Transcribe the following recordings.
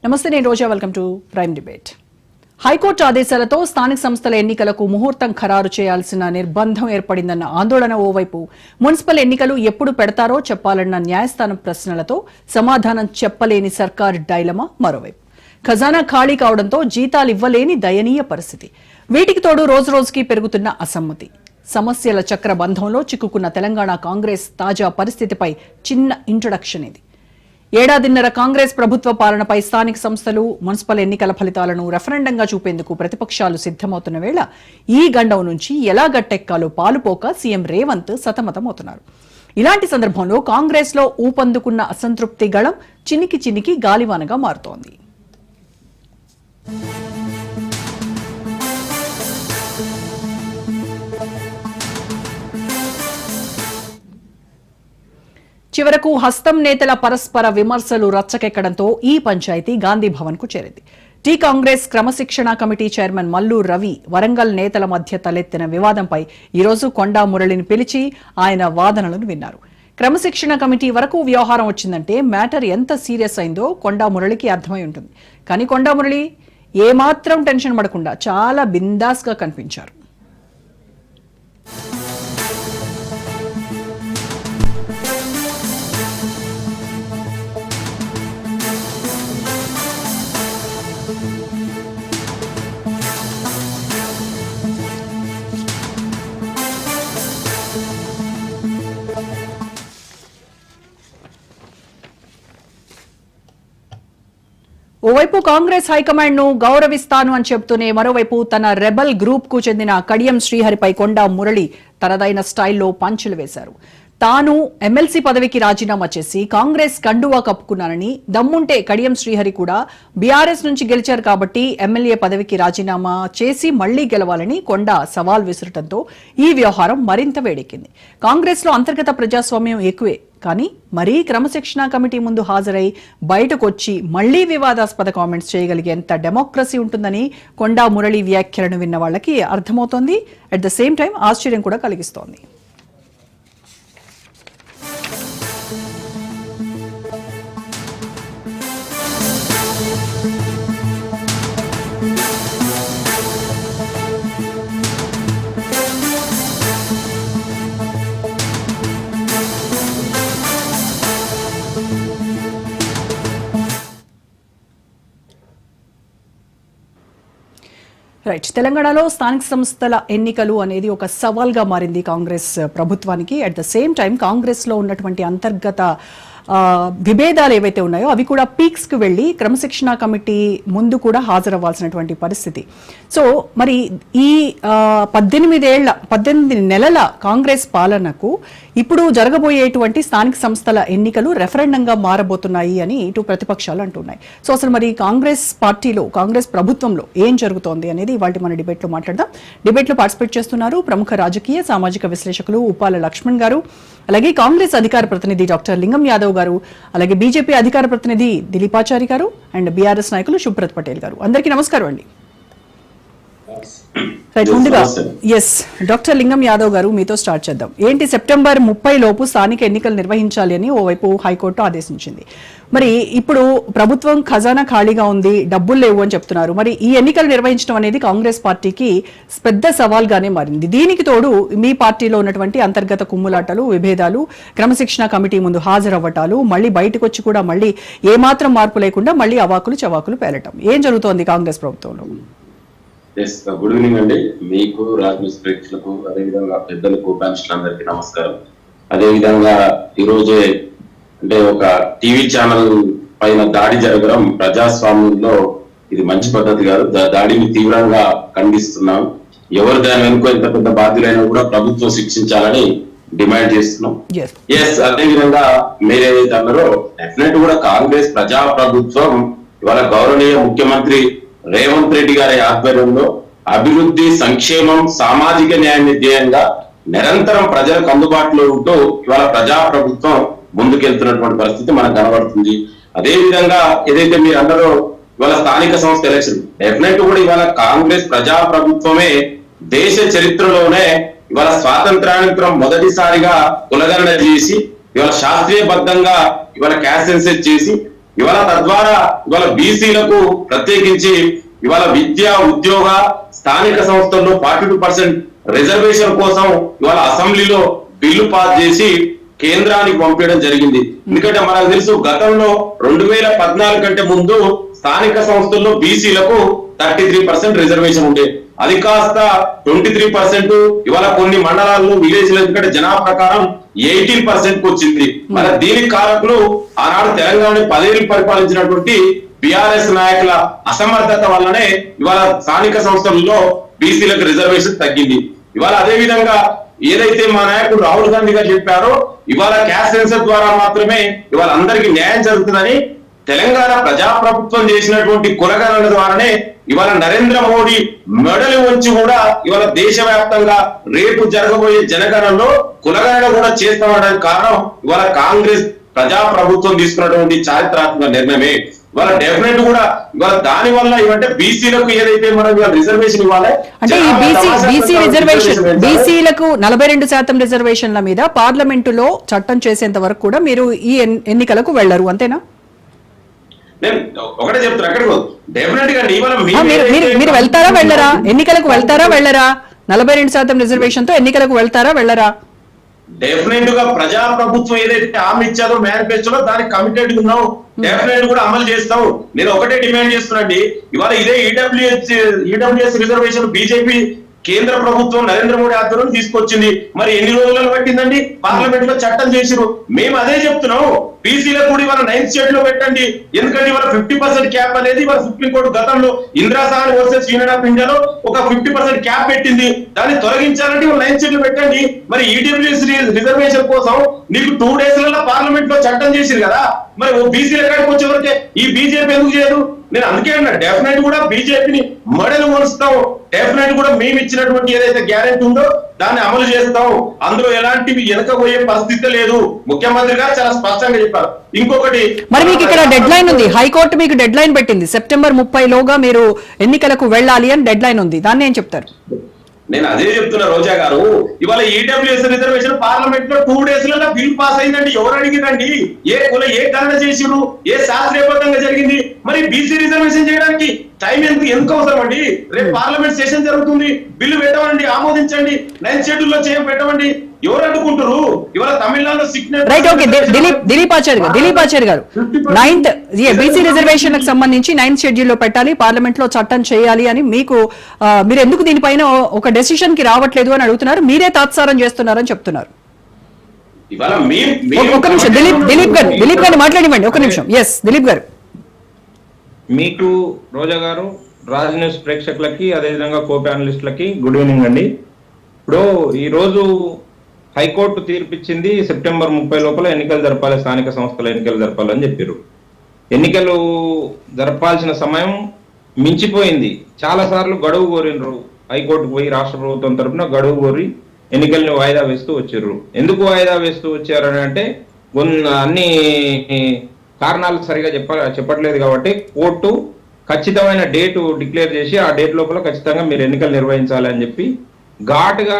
నమస్తే, నేను Roja. Welcome to prime debate. High court ఆదేశాలతో స్థానిక సంస్థల ఎన్నికలకు ముహూర్తం ఖరారు చేయాల్సిన నిర్బంధం ఏర్పడిందన్న ఆందోళన ఓవైపు, మున్సిపల్ ఎన్నికలు ఎప్పుడు పెడతారో చెప్పాలన్న న్యాయస్థానం ప్రశ్నలతో సమాధానం చెప్పలేని సర్కార్ డైలమా మరోవైపు. ఖజానా ఖాళీ కావడంతో జీతాలు ఇవ్వలేని దయనీయ పరిస్థితి. వీటికి తోడు రోజురోజుకి పెరుగుతున్న అసమ్మతి. సమస్యల చక్రబంధంలో చిక్కుకున్న తెలంగాణ కాంగ్రెస్ తాజా పరిస్థితిపై చిన్న ఇంట్రొడక్షన్ ఇది. ఏడాదిన్నర కాంగ్రెస్ ప్రభుత్వ పాలనపై స్థానిక సంస్థలు, మున్సిపల్ ఎన్నికల ఫలితాలను రెఫరెండంగా చూపేందుకు ప్రతిపక్షాలు సిద్దమవుతున్న వేళ ఈ గండం నుంచి ఎలా గట్టెక్కాలో పాలుపోక సీఎం రేవంత్ సతమతమవుతున్నారు. ఇలాంటి సందర్భంలో కాంగ్రెస్ లో ఊపందుకున్న అసంతృప్తి గళం చినికి చినికి గాలివానగా మారుతోంది. చివరకు హస్తం నేతల పరస్పర విమర్శలు రచ్చకెక్కడంతో ఈ పంచాయతీ గాంధీ భవన్ కు చేరింది. టీ కాంగ్రెస్ క్రమశిక్షణ కమిటీ చైర్మన్ మల్లు రవి, వరంగల్ నేతల మధ్య తలెత్తిన వివాదంపై ఈరోజు కొండా మురళిని పిలిచి ఆయన వాదనలను విన్నారు. క్రమశిక్షణ కమిటీ వరకు వ్యవహారం వచ్చిందంటే మ్యాటర్ ఎంత సీరియస్ అయిందో కొండా మురళికి అర్థమై ఉంటుంది. కానీ కొండా మురళి ఏమాత్రం టెన్షన్ పడకుండా చాలా బిందాస్ గా కనిపించారు. ఓవైపు కాంగ్రెస్ హైకమాండ్ ను గౌరవిస్తాను అని చెబుతూనే మరోవైపు తన రెబల్ గ్రూప్ కు చెందిన కడియం శ్రీహరిపై కొండా మురళి తనదైన స్టైల్లో పంచులు వేశారు. తాను ఎమ్మెల్సీ పదవికి రాజీనామా చేసి కాంగ్రెస్ కండువా కప్పుకున్నానని, దమ్ముంటే కడియం శ్రీహరి కూడా బీఆర్ఎస్ నుంచి గెలిచారు కాబట్టి ఎమ్మెల్యే పదవికి రాజీనామా చేసి మళ్లీ గెలవాలని కొండా సవాల్ విసరటంతో ఈ వ్యవహారం మరింత వేడెక్కింది. కాంగ్రెస్ లో అంతర్గత ప్రజాస్వామ్యం ఎక్కువే, కానీ మరీ క్రమశిక్షణ కమిటీ ముందు హాజరై బయటకొచ్చి మళ్లీ వివాదాస్పద కామెంట్స్ చేయగలిగేంత డెమోక్రసీ ఉంటుందని కొండా మురళి వ్యాఖ్యలను విన్న వాళ్ళకి అర్థమవుతోంది. అట్ ద సేమ్ టైం ఆశ్చర్యం కూడా కలిగిస్తోంది. రైట్, తెలంగాణలో స్థానిక సంస్థల ఎన్నికలు అనేది ఒక సవాల్గా మారింది కాంగ్రెస్ ప్రభుత్వానికి. At the same time Congress లో ఉన్నటువంటి అంతర్గత విభేదాలు ఏవైతే ఉన్నాయో అవి కూడా పీక్స్ కు వెళ్లి క్రమశిక్షణ కమిటీ ముందు కూడా హాజరవ్వాల్సినటువంటి పరిస్థితి. సో మరి ఈ 18 నెలల కాంగ్రెస్ పాలనకు ఇప్పుడు జరగబోయేటువంటి స్థానిక సంస్థల ఎన్నికలు రెఫరెండంగా మారబోతున్నాయి అని ఇటు ప్రతిపక్షాలు అంటున్నాయి. సో అసలు మరి కాంగ్రెస్ పార్టీలో, కాంగ్రెస్ ప్రభుత్వంలో ఏం జరుగుతోంది అనేది ఇవాళ మన డిబేట్ లో మాట్లాడదాం. డిబేట్ లో పార్టిసిపేట్ చేస్తున్నారు ప్రముఖ రాజకీయ సామాజిక విశ్లేషకులు ఉప్పాల లక్ష్మణ్ గారు, అలాగే కాంగ్రెస్ అధికార ప్రతినిధి డాక్టర్ లింగం యాదవ్ గారు, అలాగే బీజేపీ అధికార ప్రతినిధి దిలీపాచారి గారు అండ్ బీఆర్ఎస్ నాయకులు సుబ్రత్ పటేల్ గారు. అందరికీ నమస్కారం అండి. ముందుగా డాక్టర్ లింగం యాదవ్ గారు, మీతో స్టార్ట్ చేద్దాం. ఏంటి, సెప్టెంబర్ 30 లోపు స్థానిక ఎన్నికలు నిర్వహించాలి అని ఓవైపు హైకోర్టు ఆదేశించింది. మరి ఇప్పుడు ప్రభుత్వం ఖజానా ఖాళీగా ఉంది, డబ్బులు లేవు అని చెప్తున్నారు. మరి ఈ ఎన్నికలు నిర్వహించడం అనేది కాంగ్రెస్ పార్టీకి పెద్ద సవాల్గానే మారింది. దీనికి తోడు మీ పార్టీలో ఉన్నటువంటి అంతర్గత కుమ్ములాటలు, విభేదాలు, క్రమశిక్షణ కమిటీ ముందు హాజరవ్వటాలు, మళ్ళీ బయటకు వచ్చి కూడా మళ్ళీ ఏమాత్రం మార్పు లేకుండా మళ్ళీ అవాకులు చవాకులు పేలటం. ఏం జరుగుతోంది కాంగ్రెస్ ప్రభుత్వంలో? గుడ్ ఈవినింగ్ అండి. మీకు, రాజనీతి ప్రేక్షకులకు, అదేవిధంగా పెద్దలకు, ప్యానలిస్టులందరికీ నమస్కారం. అదేవిధంగా ఈరోజే అంటే ఒక టీవీ ఛానల్ పైన దాడి జరగడం ప్రజాస్వామ్యంలో ఇది మంచి పద్ధతి కాదు. దాడిని తీవ్రంగా ఖండిస్తున్నాం. ఎవరు దాని వెనుక ఎంత పెద్ద బాధ్యులైనా కూడా ప్రభుత్వం శిక్షించాలని డిమాండ్ చేస్తున్నాం. అదేవిధంగా మీరేదైతే అన్నారో డెఫినెట్ కూడా కాంగ్రెస్ ప్రజా ప్రభుత్వం ఇవాళ గౌరవనీయ ముఖ్యమంత్రి రేవంత్ రెడ్డి గారి ఆధ్వర్యంలో అభివృద్ధి, సంక్షేమం, సామాజిక న్యాయాన్ని ధ్యేయంగా నిరంతరం ప్రజలకు అందుబాటులో ఉంటూ ఇవాళ ప్రజా ప్రభుత్వం ముందుకెళ్తున్నటువంటి పరిస్థితి మనకు కనబడుతుంది. అదే విధంగా ఏదైతే మీరు అన్నారో ఇవాళ స్థానిక సంస్థ ఎలక్షన్ డెఫినెట్ కూడా ఇవాళ కాంగ్రెస్ ప్రజా ప్రభుత్వమే దేశ చరిత్రలోనే ఇవాళ స్వాతంత్రానంతరం మొదటిసారిగా కులగణన చేసి ఇవాళ శాస్త్రీయబద్ధంగా ఇవాళ క్యాస్ట్ సెన్సస్ చేసి ఇవాళ తద్వారా ఇవాళ బీసీలకు ప్రత్యేకించి ఇవాళ విద్య ఉద్యోగ స్థానిక సంస్థల్లో 42% రిజర్వేషన్ కోసం ఇవాళ అసెంబ్లీలో బిల్లు పాస్ చేసి కేంద్రానికి పంపించడం జరిగింది. ఎందుకంటే మనకు తెలుసు గతంలో 2014 కంటే ముందు స్థానిక సంస్థల్లో బీసీలకు 33% రిజర్వేషన్ ఉండే, అది కాస్త 23% ఇవాళ కొన్ని మండలాల్లో విలేజ్ లో ఎందుకంటే జనాభా ప్రకారం 18% కు వచ్చింది. మరి దీనికి కారకులు ఆనాడు తెలంగాణ 10 ఏళ్లు పరిపాలించినటువంటి బిఆర్ఎస్ నాయకుల అసమర్థత వల్లనే ఇవాళ స్థానిక సంస్థల్లో బీసీలకు రిజర్వేషన్ తగ్గింది. ఇవాళ అదే విధంగా ఏదైతే మా నాయకుడు రాహుల్ గాంధీ గారు చెప్పారో ఇవాళ క్యాస్ట్ సెన్సర్ ద్వారా మాత్రమే ఇవాళ అందరికీ న్యాయం జరుగుతుందని తెలంగాణ ప్రజాప్రభుత్వం చేసినటువంటి కులగణన ద్వారానే ఇవాళ నరేంద్ర మోడీ మెడలు వంచి కూడా ఇవాళ దేశవ్యాప్తంగా రేపు జరగబోయే జనగణనలో కులగణన కూడా చేస్తామనడానికి కారణం ఇవాళ కాంగ్రెస్ ప్రజాప్రభుత్వం తీసుకున్నటువంటి చారిత్రాత్మక నిర్ణయమే. ఇవాళ డెఫినెట్ కూడా ఇవాళ దాని వల్ల ఇవంటే బీసీలకు ఏదైతే మనం రిజర్వేషన్ ఇవ్వాలి అంటే ఈ బీసీ రిజర్వేషన్ బీసీలకు 42% రిజర్వేషన్ల మీద పార్లమెంటులో చట్టం చేసేంత వరకు కూడా మీరు ఈ ఎన్నికలకు వెళ్లరు, అంతేనా? నేను ఒకటే చెప్తాను, అక్కడికి డెఫినెట్ గా మీరు వెళ్తారా వెళ్ళరా? ఎన్నికలకు వెళ్తారా వెళ్ళరా? 42% రిజర్వేషన్ తో ఎన్నికలకు వెళ్తారా వెళ్ళరా? డెఫినెట్ గా ప్రజాప్రభుత్వం ఏదైతే హామీ ఇచ్చారో మేనిఫెస్టోలో దానికి కమిటెడ్ ఉన్నాం, డెఫినెట్ కూడా అమలు చేస్తాం. నేను ఒకటే డిమాండ్ చేస్తున్నాండి, ఇవాళ ఇదే ఈడబ్ల్యూఎస్ రిజర్వేషన్ బీజేపీ కేంద్ర ప్రభుత్వం నరేంద్ర మోడీ ఆధ్వర్యంలో తీసుకొచ్చింది. మరి ఎన్ని రోజులను పట్టిందండి? పార్లమెంట్ లో చట్టం చేసిరు. మేము అదే చెప్తున్నాం, బీసీలకు కూడా ఇవాళ 9th స్టేట్ లో పెట్టండి. ఎందుకంటే ఇవాళ 50% క్యాప్ అనేది ఇవాళ సుప్రీంకోర్టు గతంలో ఇందిరాసాని వర్సెస్ యూనియన్ ఆఫ్ ఇండియాలో ఒక 50% క్యాప్ పెట్టింది. దాన్ని తొలగించాలంటే 9th స్టేట్ లో పెట్టండి. మరి ఈడబ్ల్యూఎస్ రిజర్వేషన్ కోసం నీకు 2 డేస్లలో పార్లమెంట్ లో చట్టం చేసిరు కదా, మరి బీసీల కాడికి వచ్చేవరకే ఈ బీజేపీ ఎందుకు చేయదు? నేను అందుకే అన్నా, డెఫినెట్ కూడా బీజేపీని మెడలు మోలుస్తాం. డెఫినెట్ కూడా మేము ఇచ్చినటువంటి ఏదైతే గ్యారెంటీ ఉందో దాన్ని అమలు చేస్తాం. అందులో ఎలాంటివి వెనకపోయే పరిస్థితి లేదు. ముఖ్యమంత్రి గారు చాలా స్పష్టంగా చెప్పారు. ఇంకొకటి, మరి మీకు ఇక్కడ డెడ్ లైన్ ఉంది, హైకోర్టు మీకు డెడ్ లైన్ పెట్టింది, సెప్టెంబర్ 30 లోగా మీరు ఎన్నికలకు వెళ్ళాలి అని డెడ్ లైన్ ఉంది. దాన్ని ఏం చెప్తారు? నేను అదే చెప్తున్నా రోజా గారు, ఇవాళ ఈడబ్ల్యూఎస్ రిజర్వేషన్ పార్లమెంట్ లో 2 డేస్లలో బిల్ పాస్ అయిందండి. ఎవరు అడిగిరండి? ఏ గణన చేసిరు? ఏ శాస్త్రీయబద్ధంగా జరిగింది? మరి బీసీ రిజర్వేషన్ చేయడానికి టైం ఎందుకు అవసరం అండి? రేపు పార్లమెంట్ సెషన్ జరుగుతుంది, బిల్లు పెట్టమండి, ఆమోదించండి, 9th షెడ్యూల్లో పెట్టమండి. ఎవరు అడ్డుకుంటారు? ఇవాళ తమిళనాడులో రైట్. ఓకే, దిలీప్ ఆచార్య గారు 9th బీసీ రిజర్వేషన్ కు సంబంధించి 9th షెడ్యూల్లో పెట్టాలి, పార్లమెంట్ లో చట్టం చేయాలి అని మీరు ఎందుకు దీనిపైన ఒక డెసిషన్ కి రావట్లేదు అని అడుగుతున్నారు. మీరే తాత్సారం చేస్తున్నారని చెప్తున్నారు. ఒక నిమిషం, దిలీప్ గారిని మాట్లాడివ్వండి ఒక నిమిషం. ఎస్ దిలీప్ గారు. మీకు రోజా గారు, రాజ్ న్యూస్ ప్రేక్షకులకి అదేవిధంగా కో ప్యానలిస్టులకి గుడ్ ఈవినింగ్ అండి. ఇప్పుడు ఈ రోజు హైకోర్టు తీర్పిచ్చింది, సెప్టెంబర్ 30 లోపల ఎన్నికలు జరపాలి, స్థానిక సంస్థల ఎన్నికలు జరపాలని చెప్పారు. ఎన్నికలు జరపాల్సిన సమయం మించిపోయింది. చాలా సార్లు గడువు కోరినరు, హైకోర్టుకు పోయి రాష్ట్ర ప్రభుత్వం తరఫున గడువు కోరి ఎన్నికల్ని వాయిదా వేస్తూ వచ్చారు. ఎందుకు వాయిదా వేస్తూ వచ్చారని అంటే అన్ని కారణాలు సరిగా చెప్పట్లేదు కాబట్టి కోర్టు ఖచ్చితమైన డేటు డిక్లేర్ చేసి ఆ డేట్ లోపల ఖచ్చితంగా మీరు ఎన్నికలు నిర్వహించాలి అని చెప్పి ఘాటుగా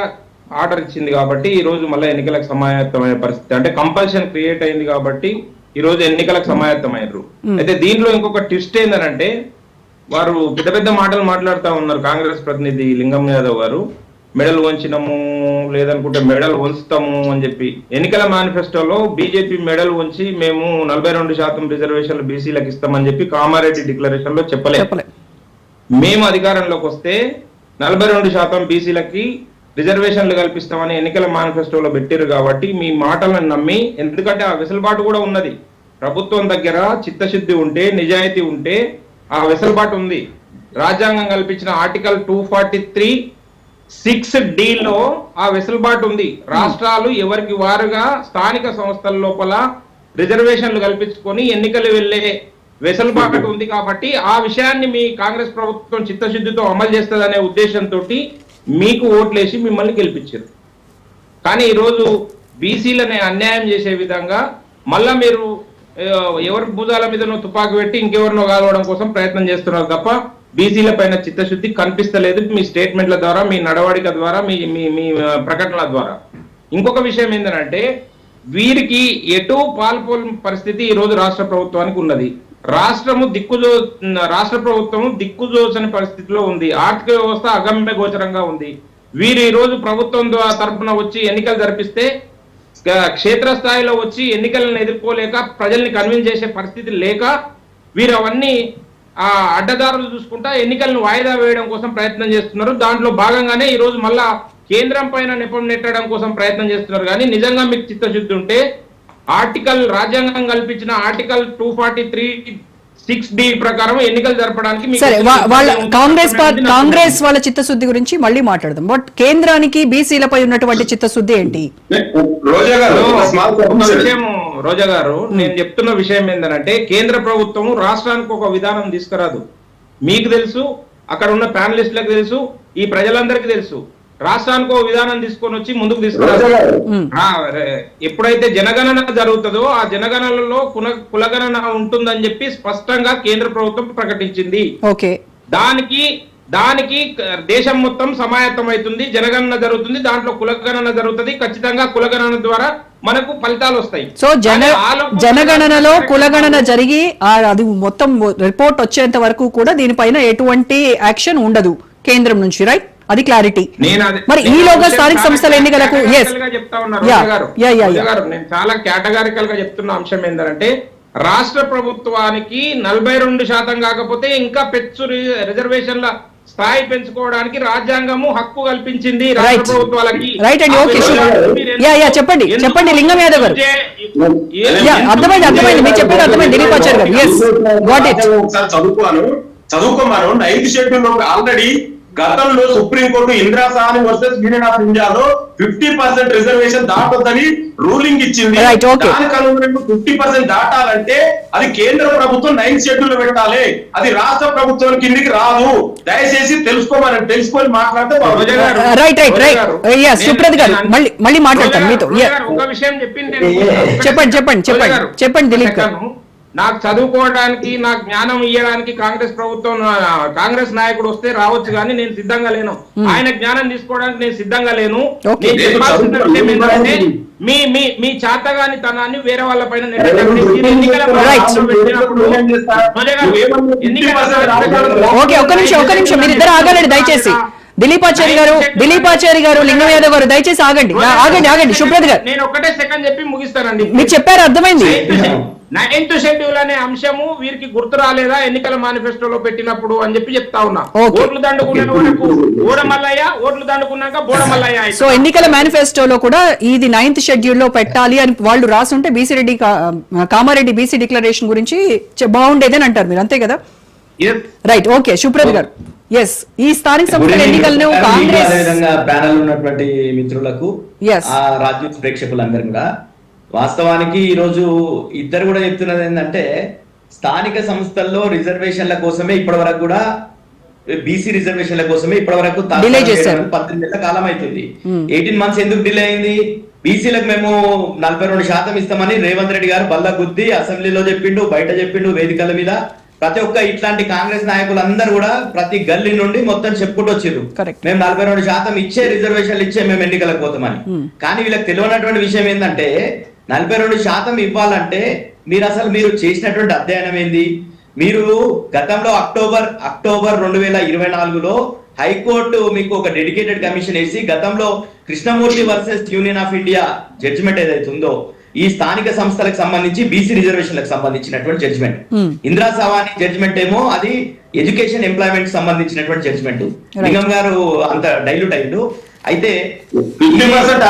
ఆర్డర్ ఇచ్చింది. కాబట్టి ఈ రోజు మళ్ళీ ఎన్నికలకు సమాయత్తమైన పరిస్థితి, అంటే కంపల్షన్ క్రియేట్ అయింది కాబట్టి ఈ రోజు ఎన్నికలకు సమాయత్తమయ్యారు. అయితే దీంట్లో ఇంకొక ట్విస్ట్ ఏంటంటే, వారు పెద్ద పెద్ద మాటలు మాట్లాడుతూ ఉన్నారు. కాంగ్రెస్ ప్రతినిధి లింగం యాదవ్ గారు మెడల్ వంచినము లేదనుకుంటే మెడల్ వంచుతాము అని చెప్పి ఎన్నికల మేనిఫెస్టోలో బీజేపీ మెడల్ వంచి మేము 42% రిజర్వేషన్లు బీసీలకు ఇస్తామని చెప్పి కామారెడ్డి డిక్లరేషన్ లో చెప్పలేదు. మేము అధికారంలోకి వస్తే 42% బీసీలకి రిజర్వేషన్లు కల్పిస్తామని ఎన్నికల మేనిఫెస్టోలో పెట్టారు. కాబట్టి మీ మాటలను నమ్మి, ఎందుకంటే ఆ వెసులుబాటు కూడా ఉన్నది, ప్రభుత్వం దగ్గర చిత్తశుద్ధి ఉంటే నిజాయితీ ఉంటే ఆ వెసులుబాటు ఉంది. రాజ్యాంగం కల్పించిన ఆర్టికల్ 243(6)D లో ఆ వెసులుబాటు ఉంది. రాష్ట్రాలు ఎవరికి వారుగా స్థానిక సంస్థల లోపల రిజర్వేషన్లు కల్పించుకొని ఎన్నికలు వెళ్లే వెసులుబాటు ఉంది. కాబట్టి ఆ విషయాన్ని మీ కాంగ్రెస్ ప్రభుత్వం చిత్తశుద్ధితో అమలు చేస్తుందనే ఉద్దేశంతో మీకు ఓట్లేసి మిమ్మల్ని గెలిపించారు. కానీ ఈరోజు బీసీలని అన్యాయం చేసే విధంగా మళ్ళా మీరు ఎవరి భుజాల మీదనో తుపాకి పెట్టి ఇంకెవరినో కాలవడం కోసం ప్రయత్నం చేస్తున్నారు తప్ప బీసీల పైన చిత్తశుద్ధి కనిపిస్తలేదు మీ స్టేట్మెంట్ల ద్వారా, మీ నడవడిక ద్వారా, మీ ప్రకటనల ద్వారా. ఇంకొక విషయం ఏంటంటే, వీరికి ఎటు పాల్పోల్ పరిస్థితి ఈ రోజు రాష్ట్ర ప్రభుత్వానికి ఉన్నది. రాష్ట్ర ప్రభుత్వం దిక్కుజోచని పరిస్థితిలో ఉంది. ఆర్థిక వ్యవస్థ అగమ్య గోచరంగా ఉంది. వీరు ఈ రోజు ప్రభుత్వం తరఫున వచ్చి ఎన్నికలు జరిపిస్తే క్షేత్రస్థాయిలో వచ్చి ఎన్నికలను ఎదుర్కోలేక ప్రజల్ని కన్విన్స్ చేసే పరిస్థితి లేక వీరు అవన్నీ అడ్డదారులు చూసుకుంటా ఎన్నికలను వాయిదా వేయడం కోసం ప్రయత్నం చేస్తున్నారు. దాంట్లో భాగంగానే ఈ రోజు మళ్ళా కేంద్రం పైన నెపం నెట్టడం కోసం ప్రయత్నం చేస్తున్నారు. కానీ నిజంగా మీకు చిత్తశుద్ధి ఉంటే రాజ్యాంగం కల్పించిన ఆర్టికల్ 243(6)D ప్రకారం ఎన్నికలు జరపడానికి సరే, వాళ్ళ కాంగ్రెస్ వాళ్ళ చిత్తశుద్ధి గురించి మళ్ళీ మాట్లాడదాం. బట్ కేంద్రానికి బీసీలపై ఉన్నటువంటి చిత్తశుద్ధి ఏంటి? రోజా గారు, నేను చెప్తున్న విషయం ఏంటంటే కేంద్ర ప్రభుత్వం రాష్ట్రానికి ఒక విధానం తీసుకురాదు. మీకు తెలుసు, అక్కడ ఉన్న ప్యానలిస్టులకు తెలుసు, ఈ ప్రజలందరికీ తెలుసు. రాష్ట్రానికి ఒక విధానం తీసుకొని వచ్చి ముందుకు తీసుకురాదు. ఎప్పుడైతే జనగణన జరుగుతుందో ఆ జనగణనలో కులగణన ఉంటుందని చెప్పి స్పష్టంగా కేంద్ర ప్రభుత్వం ప్రకటించింది. దానికి దేశం మొత్తం సమాయత్తం అవుతుంది. జనగణన జరుగుతుంది, దాంట్లో కులగణన జరుగుతుంది. ఖచ్చితంగా కులగణన ద్వారా మనకు ఫలితాలు వస్తాయి. సో జనగణనలో కులగణన జరిగి అది మొత్తం రిపోర్ట్ వచ్చేంత వరకు కూడా దీనిపైన ఎటువంటి యాక్షన్ ఉండదు కేంద్రం నుంచి, రైట్? అది క్లారిటీ. మరి ఈలోగా స్థానిక సంస్థల ఎన్నికలకు చెప్తా ఉన్నా నేను చాలా కేటగారికల్ గా చెప్తున్న అంశం ఏంటంటే రాష్ట్ర ప్రభుత్వానికి 42% కాకపోతే ఇంకా పెచ్చు రిజర్వేషన్ల స్థాయి పెంచుకోవడానికి రాజ్యాంగము హక్కు కల్పించింది రాష్ట్ర ప్రభుత్వాలకి. చెప్పండి లింగం యాదవ్ గారు. అర్థమైంది మీరు చెప్పేది అర్థమైంది. దిలీప్ ఆచార్య గారు చదువుకోమాను 9th షెడ్యూల్ ఆల్రెడీ గతంలో supreme court Indira Sawhney versus union of ఇండియాలో 50% రిజర్వేషన్ దాటొద్దని రూలింగ్ ఇచ్చింది. దానికి అనుగుణంగా 50% దాటాలంటే అది కేంద్ర ప్రభుత్వం 9th షెడ్యూల్ పెట్టాలి. అది రాష్ట్ర ప్రభుత్వం కిందికి రాదు. దయచేసి తెలుసుకొని మాట్లాడితే సుప్రత్ గారు మళ్ళీ మాట్లాడతాను మీతో. ఒక విషయం చెప్పండి దిలీప్ గారు. నాకు చదువుకోవడానికి, నాకు జ్ఞానం ఇవ్వడానికి కాంగ్రెస్ నాయకుడు వస్తే రావచ్చు, కానీ నేను సిద్ధంగా లేను. ఆయన జ్ఞానం తీసుకోవడానికి నేను సిద్ధంగా లేను. మీ చాతగాని తనాన్ని వేరే వాళ్ళ పైన ఒక్క నిమిషం మీరిద్దరు ఆగాలండి దయచేసి. దిలీప్ ఆచార్య గారు లింగం యాదవ్ గారు దయచేసి ఆగండి. సుప్రత్ గారు, నేను ఒకటే సెకండ్ చెప్పి ముగిస్తానండి. మీరు చెప్పారు, అర్థమైంది. 9th షెడ్యూల్ అనే అంశము వీరికి గుర్తు రాలేదా ఎన్నికల మేనిఫెస్టోలో పెట్టినప్పుడు అని చెప్పి చెప్తా ఉన్నా. ఓట్లు దండుకున్నాక ఓడమల్లయ్య, ఓట్లు దండుకున్నాక బోడమల్లయ్య. సో ఎన్నికల మేనిఫెస్టోలో కూడా ఇది 9th షెడ్యూల్ లో పెట్టాలి అని వాళ్ళు రాసుంటే కామారెడ్డి బీసీ డిక్లరేషన్ గురించి బాగుండేదని అంటారు మీరు, అంతే కదా? Right, okay. సుప్రత్ గారు, ఈ స్థానిక సంస్థల ఎన్నికలను కాంగ్రెస్ ప్యానల్ ఉన్నటువంటి మిత్రులకు, రాజ్య ప్రేక్షకులందరూ కూడా వాస్తవానికి ఈ రోజు ఇద్దరు కూడా చెప్తున్నది ఏంటంటే స్థానిక సంస్థల్లో రిజర్వేషన్ల కోసమే ఇప్పటి వరకు కూడా బీసీ రిజర్వేషన్ల కోసమే ఇప్పటి వరకు 18 నెలల కాలం అవుతుంది. 18 months ఎందుకు డిలే అయింది? బీసీలకు మేము 42% ఇస్తామని రేవంత్ రెడ్డి గారు బల్ల గుద్ది అసెంబ్లీలో చెప్పిండు, బయట చెప్పిండు, వేదికల మీద. ప్రతి ఒక్క ఇట్లాంటి కాంగ్రెస్ నాయకులందరూ కూడా ప్రతి గల్లీ నుండి మొత్తం చెప్పుకుంటూ వచ్చారు, మేము 42% ఇచ్చే రిజర్వేషన్లు ఇచ్చే మేము ఎన్నికలకు పోతామని. కానీ వీళ్ళకి తెలియనటువంటి విషయం ఏంటంటే 42% ఇవ్వాలంటే మీరు చేసినటువంటి అధ్యయనం ఏంది? మీరు గతంలో అక్టోబర్ 2024లో హైకోర్టు మీకు ఒక డెడికేటెడ్ కమిషన్ వేసి గతంలో Krishnamurthy versus union of India judgement ఏదైతే ఉందో ఈ స్థానిక సంస్థలకు సంబంధించి బీసీ రిజర్వేషన్లకు సంబంధించినటువంటి జడ్జిమెంట్, ఇందిరా సవాని జడ్జిమెంట్ ఏమో అది ఎడ్యుకేషన్ ఎంప్లాయ్మెంట్ సంబంధించినటువంటి జడ్జిమెంట్. లింగం గారు అంత డైల్యూట్ అయ్యిండు. అయితే 50%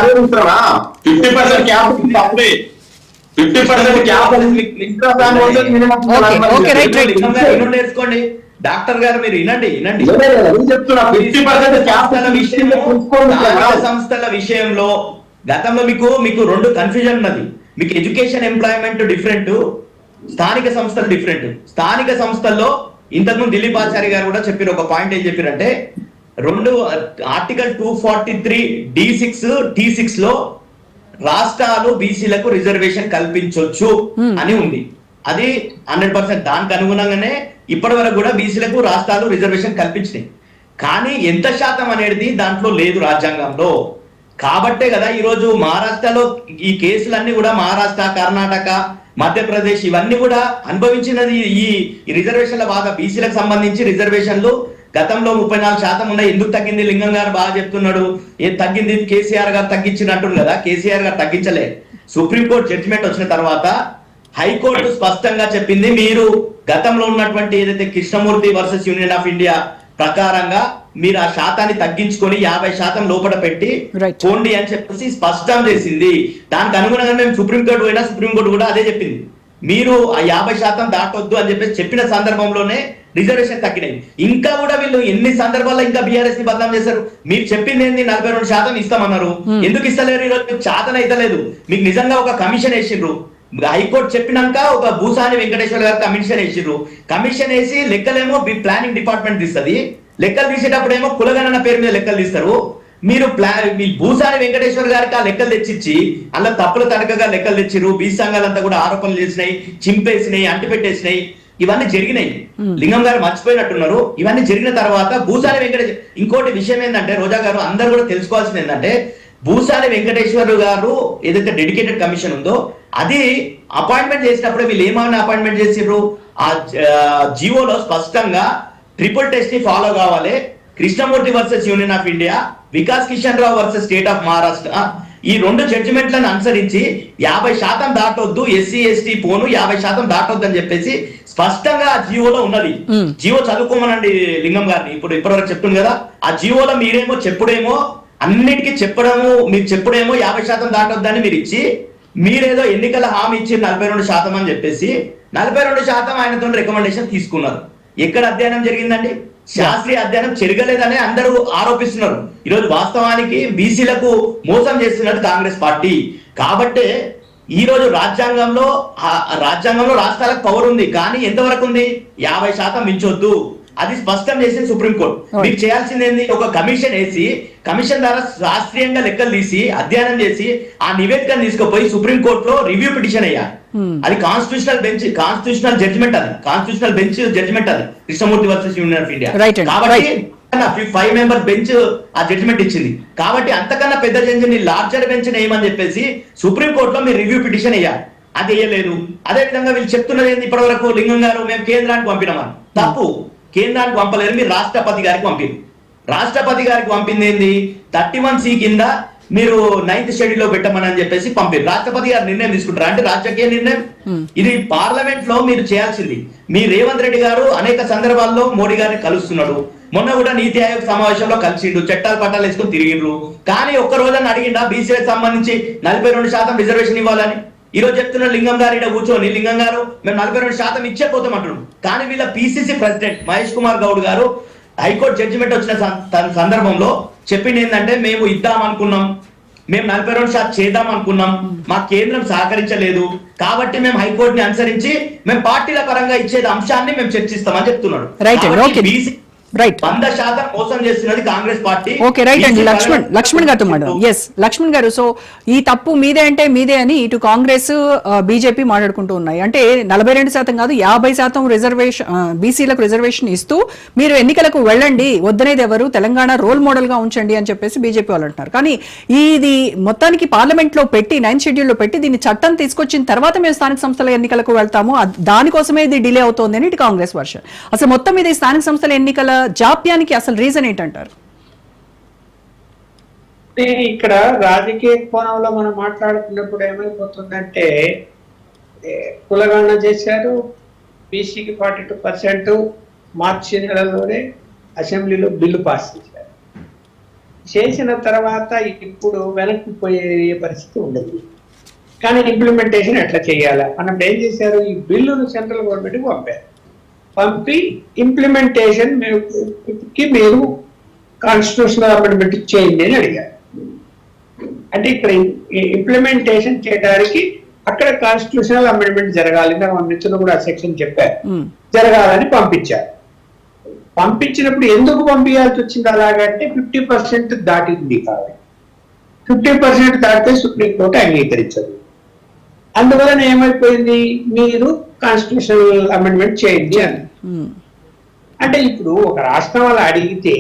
నేర్చుకోండి. డాక్టర్ గారు మీరు వినండి. సంస్థల విషయంలో గతంలో మీకు రెండు కన్ఫ్యూజన్ ఉన్నది. మీకు ఎడ్యుకేషన్ ఎంప్లాయ్మెంట్ డిఫరెంట్, స్థానిక సంస్థలు డిఫరెంట్. స్థానిక సంస్థల్లో ఇంతకుముందు దిలీప్ ఆచార్య గారు కూడా చెప్పారు. ఒక పాయింట్ ఏం చెప్పారంటే ఆర్టికల్ 243(D)(6) లో రాష్ట్రాలు బీసీలకు రిజర్వేషన్ కల్పించవచ్చు అని ఉంది. అది 100%. దానికి అనుగుణంగానే ఇప్పటి వరకు కూడా బీసీలకు రాష్ట్రాలు రిజర్వేషన్ కల్పించినాయి. కానీ ఎంత శాతం అనేది దాంట్లో లేదు రాజ్యాంగంలో. కాబట్టే కదా ఈరోజు మహారాష్ట్రలో ఈ కేసులన్నీ కూడా మహారాష్ట్ర, కర్ణాటక, మధ్యప్రదేశ్ ఇవన్నీ కూడా అనుభవించినది ఈ రిజర్వేషన్ల బాగా. బీసీలకు సంబంధించి రిజర్వేషన్లు గతంలో 34% ఉన్నాయి. ఎందుకు తగ్గింది? లింగం గారు బాగా చెప్తున్నాడు. ఏం తగ్గింది? కేసీఆర్ గారు తగ్గించినట్టు కదా. కేసీఆర్ గారు తగ్గించలే. సుప్రీంకోర్టు జడ్జిమెంట్ వచ్చిన తర్వాత హైకోర్టు స్పష్టంగా చెప్పింది, మీరు గతంలో ఉన్నటువంటి ఏదైతే Krishnamurthy versus union of India ప్రకారంగా మీరు ఆ శాతాన్ని తగ్గించుకొని 50% లోపల పెట్టి పోండి అని చెప్పేసి స్పష్టం చేసింది. దానికి అనుగుణంగా మేము సుప్రీంకోర్టు పోయినా సుప్రీంకోర్టు కూడా అదే చెప్పింది, మీరు ఆ 50% దాటొద్దు అని చెప్పేసి చెప్పిన సందర్భంలోనే రిజర్వేషన్ తగ్గినాయి. ఇంకా కూడా వీళ్ళు ఎన్ని సందర్భాల్లో ఇంకా బీఆర్ఎస్ ని బదనాం చేశారు. మీరు చెప్పింది ఏంది? 42% ఇస్తామన్నారు. ఎందుకు ఇస్తలేరు? ఈరోజు శాతం అయితే లేదు. మీకు నిజంగా ఒక కమిషన్ వేసిండ్రు. హైకోర్టు చెప్పినాక ఒక భూసాని వెంకటేశ్వర గారు కమిషన్ వేసిండ్రు. కమిషన్ వేసి లెక్కలేమో ప్లానింగ్ డిపార్ట్మెంట్ తీస్తుంది. లెక్కలు తీసేటప్పుడు ఏమో కులగణన పేరు మీద లెక్కలు తీస్తారు. మీరు మీ భూసాని వెంకటేశ్వర గారికి ఆ లెక్కలు తెచ్చిచ్చి అలా తప్పుల తడకగా లెక్కలు తెచ్చిరు. బీసీ సంఘాలంతా కూడా ఆరోపణలు చేసినాయి, చింపేసినాయి, అంటిపెట్టేసినాయి. ఇవన్నీ జరిగినాయి. లింగం గారు మర్చిపోయినట్టున్నారు. ఇవన్నీ జరిగిన తర్వాత భూసాని వెంకటేశ్వర, ఇంకోటి విషయం ఏంటంటే రోజా గారు అందరూ కూడా తెలుసుకోవాల్సింది ఏంటంటే, భూసాని వెంకటేశ్వర గారు ఏదైతే డెడికేటెడ్ కమిషన్ ఉందో అది అపాయింట్మెంట్ చేసినప్పుడు వీళ్ళు ఏమైనా అపాయింట్మెంట్ చేసిర్రు? ఆ జీవోలో స్పష్టంగా ట్రిపుల్ టెస్ట్ ని ఫాలో కావాలి. Krishnamurthy versus union of India, Vikas Kishan Rao versus state of Maharashtra, ఈ 2 జడ్జిమెంట్లను అనుసరించి 50% దాటొద్దు, ఎస్సీ ఎస్టీ పోను 50% దాటొద్దు అని చెప్పేసి స్పష్టంగా ఆ జీవోలో ఉన్నది. జీవో చదువుకోమనండి లింగం గారిని. ఇప్పటివరకు చెప్తుంది కదా. ఆ జీవోలో మీరేమో చెప్పుడేమో అన్నిటికీ చెప్పడము, మీరు చెప్పుడేమో 50% దాటొద్దని మీరు ఇచ్చి, మీరేదో ఎన్నికల హామీ ఇచ్చి 42% అని చెప్పేసి 42% ఆయనతో రికమెండేషన్ తీసుకున్నారు. ఎక్కడ అధ్యయనం జరిగిందండి? శాస్త్రీయ అధ్యయనం జరగలేదని అందరూ ఆరోపిస్తున్నారు. ఈరోజు వాస్తవానికి బీసీలకు మోసం చేస్తున్నది కాంగ్రెస్ పార్టీ. కాబట్టే ఈ రోజు రాజ్యాంగంలో రాష్ట్రాలకు పవర్ ఉంది, కానీ ఎంతవరకు ఉంది? 50% మించొద్దు. అది స్పష్టం చేసింది సుప్రీంకోర్టు. మీకు చేయాల్సింది ఏంది? ఒక కమిషన్ వేసి, కమిషన్ ద్వారా శాస్త్రీయంగా లెక్కలు తీసి అధ్యయనం చేసి ఆ నివేదికను తీసుకుపోయి సుప్రీంకోర్టులో రివ్యూ పిటిషన్ అయ్యాలి. అది కాన్స్టిట్యూషనల్ జడ్జిమెంట్, అది కాన్స్టిట్యూషనల్ బెంచ్ జడ్జిమెంట్, అది Krishnamurthy versus union of India. కాబట్టి 5 మెంబర్ బెంచ్ ఆ జడ్జిమెంట్ ఇచ్చింది. కాబట్టి అంతకన్నా పెద్ద బెంచ్ ని, లార్జర్ బెంచ్ వేయమని చెప్పేసి సుప్రీంకోర్టులో మీరు రివ్యూ పిటిషన్ వేయాలి. అది వేయలేదు. అదే విధంగా వీళ్ళు చెప్తున్నది ఏంది? ఇప్పటి వరకు లింగం గారు మేము కేంద్రానికి పంపినామని. తప్పు. కేంద్రానికి పంపలేరు, మీరు రాష్ట్రపతి గారికి పంపింది. రాష్ట్రపతి గారికి పంపింది ఏంది? 31C కింద మీరు 9th షెడ్యూల్ లో పెట్టమని చెప్పేసి పంపారు. రాష్ట్రపతి గారు నిర్ణయం తీసుకుంటారు అంటే రాజకీయ నిర్ణయం. ఇది పార్లమెంట్ లో మీరు చేయాల్సింది. మీ రేవంత్ రెడ్డి గారు అనేక సందర్భాల్లో మోడీ గారిని కలుస్తున్నాడు. మొన్న కూడా నీతి ఆయోగ్ సమావేశంలో కలిసిండు, చట్టాలు పట్టాలు వేసుకుని తిరిగిండ్రు. కానీ ఒక్క రోజున అడిగిండా బీసీలకు సంబంధించి 42% రిజర్వేషన్ ఇవ్వాలని? ఈ రోజు చెప్తున్న లింగం గారు ఇక్కడ కూర్చొని, లింగం గారు మేము 42% ఇచ్చే పోతాం అంటున్నాం. కానీ వీళ్ళ పిసిసి ప్రెసిడెంట్ మహేష్ కుమార్ గౌడ్ గారు హైకోర్టు జడ్జిమెంట్ వచ్చిన సందర్భంలో చెప్పింది ఏంటంటే, మేము ఇద్దాం అనుకున్నాం, మేము 42% చేద్దాం అనుకున్నాం, మా కేంద్రం సహకరించలేదు, కాబట్టి మేము హైకోర్టుని అనుసరించి మేము పార్టీల పరంగా ఇచ్చేది అంశాన్ని మేము చర్చిస్తామని చెప్తున్నాడు. 100% మోసం చేస్తున్నది కాంగ్రెస్ పార్టీ. ఓకే, రైట్ అండి. లక్ష్మణ్ గారితో మాట్లాడు. ఎస్, లక్ష్మణ్ గారు, సో ఈ తప్పు మీదే అంటే మీదే అని ఇటు కాంగ్రెస్ బీజేపీ మాట్లాడుకుంటూ ఉన్నాయి. అంటే 42% కాదు 50% రిజర్వేషన్, బీసీలకు రిజర్వేషన్ ఇస్తూ మీరు ఎన్నికలకు వెళ్ళండి, వద్దనేది ఎవరు, తెలంగాణ రోల్ మోడల్ గా ఉంచండి అని చెప్పేసి బీజేపీ వాళ్ళు అంటున్నారు. కానీ ఇది మొత్తానికి పార్లమెంట్ లో పెట్టి 9th షెడ్యూల్ లో పెట్టి దీన్ని చట్టం తీసుకొచ్చిన తర్వాత మేము స్థానిక సంస్థల ఎన్నికలకు వెళ్తాము, దానికోసమే ఇది డిలే అవుతోంది అని ఇటు కాంగ్రెస్ వర్షన్. అసలు మొత్తం మీద ఈ స్థానిక సంస్థల ఎన్నికల జాప్యానికి అసలు రీజన్ ఏంటంటారు? ఇక్కడ రాజకీయ కోణంలో మనం మాట్లాడుతున్నప్పుడు ఏమైపోతుందంటే, కులగణన చేశారు, బీసీకి 42% మార్చి నెలలోనే అసెంబ్లీలో బిల్లు పాస్ చేశారు. చేసిన తర్వాత ఇప్పుడు వెనక్కి పోయే పరిస్థితి ఉండదు. కానీ ఇంప్లిమెంటేషన్ ఎట్లా చేయాలా అన్నప్పుడు ఏం చేశారు? ఈ బిల్లును సెంట్రల్ గవర్నమెంట్కి పంపారు. పంపి ఇంప్లిమెంటేషన్ మీరు కాన్స్టిట్యూషనల్ అమెండ్మెంట్ చేయండి అని అడిగారు. అంటే ఇక్కడ ఇంప్లిమెంటేషన్ చేయడానికి అక్కడ కాన్స్టిట్యూషనల్ అమెండ్మెంట్ జరగాలి, మిత్రులు కూడా సెక్షన్ చెప్పారు, జరగాలని పంపించారు. పంపించినప్పుడు ఎందుకు పంపించాల్సి వచ్చింది అలాగంటే 50% దాటింది కాబట్టి, 50% దాటితే సుప్రీంకోర్టు అంగీకరించదు. అందువలన ఏమైపోయింది? మీరు కాన్స్టిట్యూషనల్ అమెండ్మెంట్ చేయండి అని. అంటే ఇప్పుడు ఒక రాష్ట్రం వాళ్ళు అడిగితే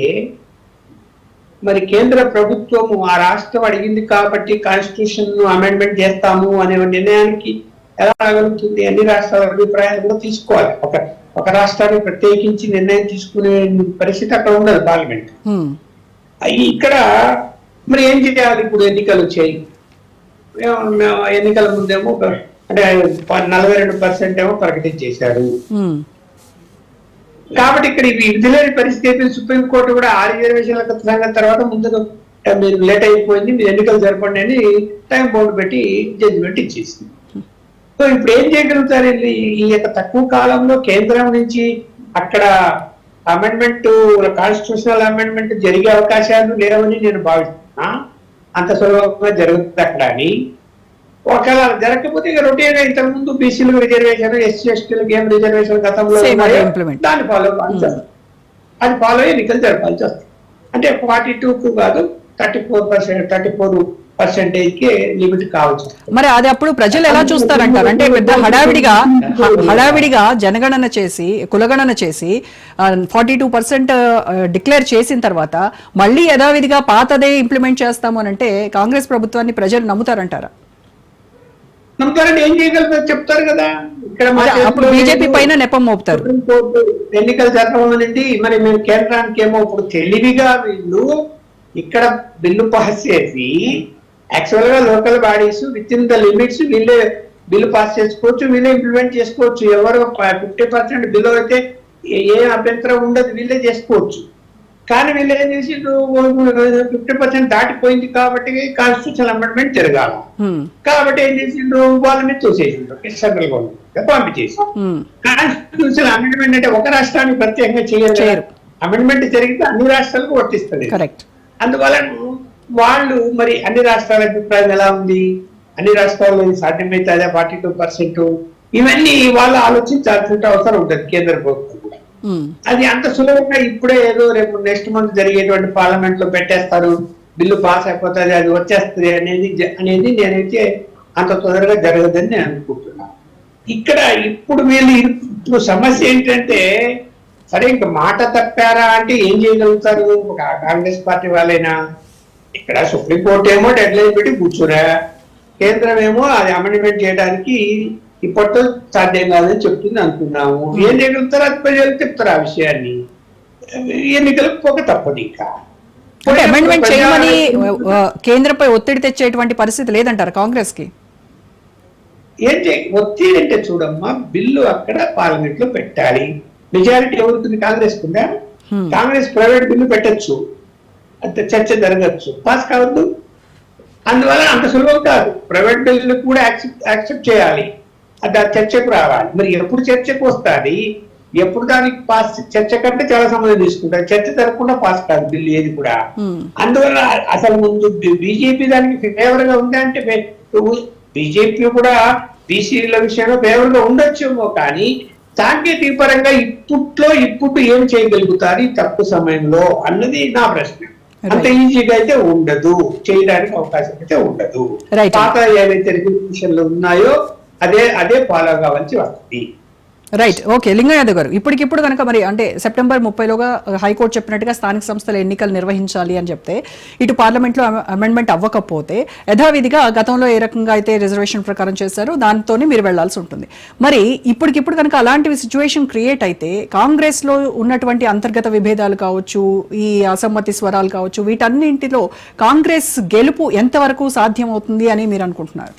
మరి కేంద్ర ప్రభుత్వము ఆ రాష్ట్రం అడిగింది కాబట్టి కాన్స్టిట్యూషన్ అమెండ్మెంట్ చేస్తాము అనే నిర్ణయానికి ఎలా రాగలుగుతుంది? అన్ని రాష్ట్రాల అభిప్రాయాలు కూడా తీసుకోవాలి. ఒక రాష్ట్రాన్ని ప్రత్యేకించి నిర్ణయం తీసుకునే పరిస్థితి అక్కడ ఉండదు పార్లమెంట్. ఇక్కడ మరి ఏం చేయాలి? ఇప్పుడు ఎన్నికలు వచ్చాయి, ఎన్నికల ముందేమో అంటే 42% ఏమో ప్రకటించేశారు. కాబట్టి ఇక్కడ విధులేని పరిస్థితి. సుప్రీంకోర్టు కూడా ఆ రిజర్వేషన్ల సంగతి తర్వాత ముందుకు మీరు లేట్ అయిపోయింది, మీరు ఎన్నికలు జరపండి అని టైం బౌండ్ పెట్టి జడ్జిమెంట్ ఇచ్చేసింది. సో ఇప్పుడు ఏం చేయగలుగుతారు? ఈ యొక్క తక్కువ కాలంలో కేంద్రం నుంచి అక్కడ అమెండ్మెంట్, కాన్స్టిట్యూషనల్ అమెండ్మెంట్ జరిగే అవకాశాలు లేవని నేను భావిస్తున్నా. అంత సులభంగా జరుగుతుంది అక్కడ అని. ఒకవేళ జరగకపోతే ఇక రొటీన్ గా ఇంతకు ముందు బీసీలకు రిజర్వేషన్, ఎస్సీ ఎస్టీలకు ఏం రిజర్వేషన్ గతంలో దాన్ని ఫాలో అది ఫాలో అయ్యి ఎన్నికలు జరపాల్సి వస్తుంది. అంటే 42కు కాదు 34% లిమిట్ కావచ్చు. మరి అది అప్పుడు ప్రజలు ఎలా చూస్తారంటారు? అంటే పెద్ద హడావిడిగా జనగణన చేసి కులగణన చేసి 42% డిక్లేర్ చేసిన తర్వాత మళ్ళీ యథావిధిగా పాతదే ఇంప్లిమెంట్ చేస్తాము అని అంటే కాంగ్రెస్ ప్రభుత్వాన్ని ప్రజలు నమ్ముతారంటారా? నమ్ముతారంటే ఏం చేయగలుగుతారు చెప్తారు కదా. ఇక్కడ అప్పుడు బీజేపీ పైన నెపం మోపుతారు. ఎన్నికలు జరపమనేది మరి మేము కేంద్రానికి ఏమో ఇప్పుడు తెలివిగా వీళ్ళు ఇక్కడ బిల్లు పాస్ చేసి యాక్చువల్ గా local bodies with in the limits వీళ్ళే బిల్లు పాస్ చేసుకోవచ్చు, వీళ్ళే ఇంప్లిమెంట్ చేసుకోవచ్చు. ఎవరు 50% బిల్లు అయితే ఏ అభ్యంతరం ఉండదు, వీళ్ళే చేసుకోవచ్చు. కానీ వీళ్ళు ఏం చేసిండ్రు, 50% దాటిపోయింది కాబట్టి కాన్స్టిట్యూషనల్ అమెండ్మెంట్ జరగాల. కాబట్టి ఏం చేసిండ్రు, వాళ్ళ మీద చూసేసిండ్రు సెంట్రల్ గవర్నమెంట్ పంపించేసి. కాన్స్టిట్యూషనల్ అమెండ్మెంట్ అంటే ఒక రాష్ట్రానికి ప్రత్యేకంగా చేయరు. అమెండ్మెంట్ జరిగితే అన్ని రాష్ట్రాలకు వర్తిస్తుంది. అందువల్ల వాళ్ళు మరి అన్ని రాష్ట్రాల అభిప్రాయం ఎలా ఉంది, అన్ని రాష్ట్రాల్లో సాధ్యమైతే అదే 42%, ఇవన్నీ వాళ్ళు ఆలోచించాల్సిన అవసరం ఉంటుంది కేంద్ర ప్రభుత్వం కూడా. అది అంత సులభంగా ఇప్పుడే ఏదో రేపు నెక్స్ట్ మంత్ జరిగేటువంటి పార్లమెంట్ లో పెట్టేస్తారు, బిల్లు పాస్ అయిపోతుంది, అది వచ్చేస్తుంది అనేది నేనైతే అంత తొందరగా జరగదని నేను అనుకుంటున్నాను. ఇక్కడ ఇప్పుడు ఇప్పుడు సమస్య ఏంటంటే, సరే ఇంకా మాట తప్పారా అంటే ఏం చేయగలుగుతారు కాంగ్రెస్ పార్టీ వాళ్ళైనా? ఇక్కడ సుప్రీంకోర్టు ఏమో డెడ్ లైన్ పెట్టి కూర్చురా, కేంద్రం ఏమో అది అమెండ్మెంట్ చేయడానికి ఇప్పటితో సాధ్యం కాదని చెప్తుంది అనుకున్నాము. ఏం చేయగలుగుతారో అది ప్రజలు చెప్తారు ఆ విషయాన్ని. ఎన్నికలకు పోక తప్పదు. ఇంకా అమెండ్మెంట్ చేయమని కేంద్రంపై ఒత్తిడి తెచ్చేటువంటి పరిస్థితి లేదంటారు కాంగ్రెస్ కి? ఒత్తిడి అంటే చూడమ్మా, బిల్లు అక్కడ పార్లమెంట్ లో పెట్టాలి. మెజారిటీ ఎవరుతుంది? కాంగ్రెస్ కింద. కాంగ్రెస్ ప్రైవేట్ బిల్లు పెట్టచ్చు, అంత చర్చ జరగచ్చు, పాస్ కావద్దు. అందువల్ల అంత సులభం కాదు. ప్రైవేట్ బిల్లు కూడా యాక్సెప్ట్ చేయాలి, అది చర్చకు రావాలి. మరి ఎప్పుడు చర్చకు వస్తుంది, ఎప్పుడు దానికి పాస్? చర్చ కంటే చాలా సమయం తీసుకుంటారు, చర్చ జరగకుండా పాస్ కాదు బిల్లు ఏది కూడా. అందువల్ల అసలు ముందు బీజేపీ దానికి ఫేవర్ గా ఉందా అంటే, బీజేపీ కూడా బీసీల విషయంలో ఫేవర్ గా ఉండొచ్చేమో, కానీ సాంకేతిక పరంగా ఇప్పుడు ఏం చేయగలుగుతారు ఈ తక్కువ సమయంలో అన్నది నా ప్రశ్న. అంత ఈజీగా అయితే ఉండదు, చేయడానికి అవకాశం అయితే ఉండదు. పాత ఏవైతే రిజర్వేషన్లు ఉన్నాయో అదే ఫాలో కావాల్సి వస్తుంది. Right, okay. లింగయాదవ్ గారు, ఇప్పటికిప్పుడు కనుక మరి అంటే సెప్టెంబర్ 30లోగా హైకోర్టు చెప్పినట్టుగా స్థానిక సంస్థల ఎన్నికలు నిర్వహించాలి అని చెప్తే, ఇటు పార్లమెంట్లో అమెండ్మెంట్ అవ్వకపోతే యథావిధిగా గతంలో ఏ రకంగా అయితే రిజర్వేషన్ ప్రకారం చేశారో దాంతోనే మీరు వెళ్లాల్సి ఉంటుంది. మరి ఇప్పటికిప్పుడు కనుక అలాంటి సిచ్యువేషన్ క్రియేట్ అయితే కాంగ్రెస్ లో ఉన్నటువంటి అంతర్గత విభేదాలు కావచ్చు, ఈ అసమ్మతి స్వరాలు కావచ్చు, వీటన్నింటిలో కాంగ్రెస్ గెలుపు ఎంతవరకు సాధ్యం అవుతుంది అని మీరు అనుకుంటున్నారు?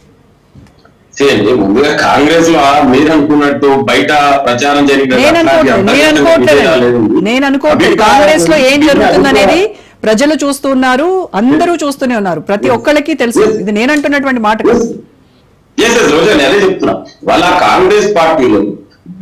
ముందుగా కాంగ్రెస్ లో మీరు అనుకున్నట్టు బయట ప్రచారం నేను అనుకోవట్లేదు. కాంగ్రెస్ లో ఏం జరుగుతుంది అనేది ప్రజలు చూస్తున్నారు, అందరూ చూస్తూనే ఉన్నారు, ప్రతి ఒక్కళ్ళకి తెలుసు. ఇది నేను అంటున్నటువంటి మాట కాదు. అదే చెప్తున్నా, వాళ్ళ కాంగ్రెస్ పార్టీలో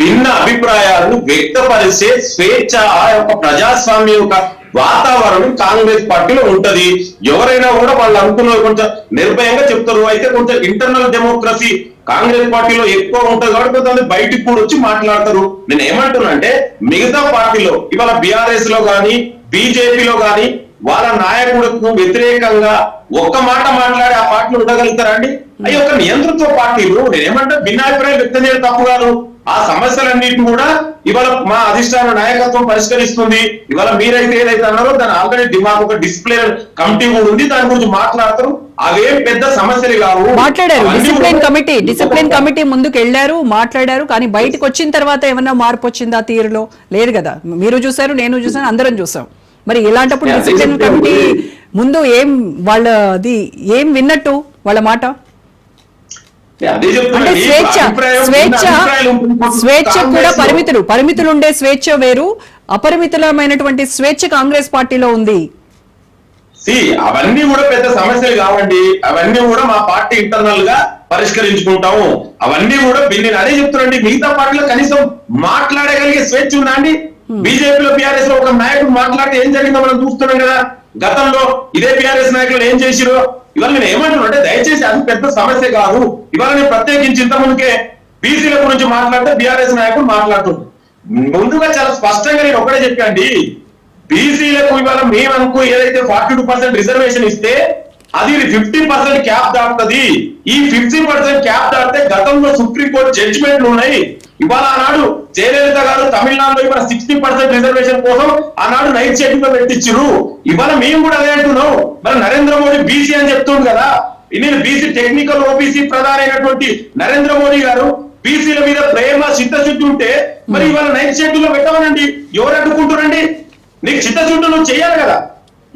భిన్న అభిప్రాయాలను వ్యక్తపరిచే స్వేచ్ఛ, ఆ యొక్క ప్రజాస్వామ్య యొక్క వాతావరణం కాంగ్రెస్ పార్టీలో ఉంటది. ఎవరైనా కూడా వాళ్ళు అనుకున్న కొంచెం నిర్భయంగా చెప్తారు. అయితే కొంచెం ఇంటర్నల్ డెమోక్రసీ కాంగ్రెస్ పార్టీలో ఎక్కువ ఉంటది కాబట్టి కొంతమంది బయటికి కూడా వచ్చి మాట్లాడతారు. నేను ఏమంటున్నా అంటే, మిగతా పార్టీలో ఇవాళ బీఆర్ఎస్ లో గాని బీజేపీలో గాని వాళ్ళ నాయకులకు వ్యతిరేకంగా ఒక్క మాట మాట్లాడి ఆ పార్టీలు ఉండగలుగుతారండి? అవి ఒక నియంతృత్వ పార్టీలు. నేనేమంటే భిన్నాభిప్రాయం వ్యక్తం చేయడం తప్పు కాదు. ఆ సమస్యలన్నింటినీ కూడా ఇవాళ మా అధిష్టాన నాయకత్వం పరిష్కరిస్తుంది. ఇవాళ మీరైతే ఏదైతే అన్నారో దాని ఆల్రెడీ మాకు ఒక డిస్ప్లే కమిటీ కూడా ఉంది, దాని గురించి మాట్లాడతారు. అవేం పెద్ద సమస్యలు కావు. మాట్లాడారు అవన్నీ డిసిప్లిన్ కమిటీ ముందుకు వెళ్ళారు, మాట్లాడారు. కానీ బయటకు వచ్చిన తర్వాత ఏమన్నా మార్పు వచ్చిందా తీరులో? లేదు కదా. మీరు చూసారు, నేను చూసాను, అందరం చూసాం. మరి ఇలాంటప్పుడు డిసిప్లిన్ కమిటీ ముందు వాళ్ళది ఏం విన్నట్టు వాళ్ళ మాట? అదే అంటే చెప్తున్నా. స్వేచ్ఛ కూడా పరిమితులు ఉండే స్వేచ్ఛ వేరు, అపరిమితమైనటువంటి స్వేచ్ఛ కాంగ్రెస్ పార్టీలో ఉంది. అవన్నీ కూడా పెద్ద సమస్యలు కావండి. అవన్నీ కూడా మా పార్టీ ఇంటర్నల్ గా పరిష్కరించుకుంటాము. అవన్నీ కూడా నేను అదే చెప్తున్నాండి, మిగతా పార్టీలో కనీసం మాట్లాడగలిగే స్వేచ్ఛ ఉందా అండి? బీజేపీలో బీఆర్ఎస్ లో ఒక నాయకుడు మాట్లాడితే ఏం జరిగిందో మనం చూస్తున్నాం కదా. గతంలో ఇదే బీఆర్ఎస్ నాయకులు ఏం చేసిరో. ఇవాళ నేను ఏమంటున్నా అంటే, దయచేసి అది పెద్ద సమస్య కాదు. ఇవాళ నేను ప్రత్యేకించి ఇంతకుముందుకే బీసీల గురించి మాట్లాడితే బీఆర్ఎస్ నాయకుడు మాట్లాడుతుంది. ముందుగా చాలా స్పష్టంగా నేను ఒకటే చెప్పండి, బీసీలకు ఇవాళ మేమనుకో ఏదైతే 42% రిజర్వేషన్ ఇస్తే అది 50% క్యాప్ దాటుతుంది. ఈ 50% క్యాప్ దాటితే గతంలో సుప్రీంకోర్టు జడ్జిమెంట్లు ఉన్నాయి. ఇవాళ ఆనాడు జయలలిత గారు తమిళనాడులో ఇవాళ 60% రిజర్వేషన్ కోసం ఆనాడు నైట్ షెడ్యూల్ లో పెట్టించారు. ఇవాళ మేము కూడా అదే అంటున్నాం. మరి నరేంద్ర మోడీ బీసీ అని చెప్తుంది కదా. నేను బీసీ టెక్నికల్ ఓబీసీ ప్రధాని అయినటువంటి నరేంద్ర మోడీ గారు బీసీల మీద ప్రేమ చిత్తశుద్ధి ఉంటే మరి ఇవాళ నైట్ షెడ్యూల్ లో పెట్టమనండి. ఎవరు అడ్డుకుంటారండి? నీకు చిత్తశుద్ధి నువ్వు చేయాలి కదా.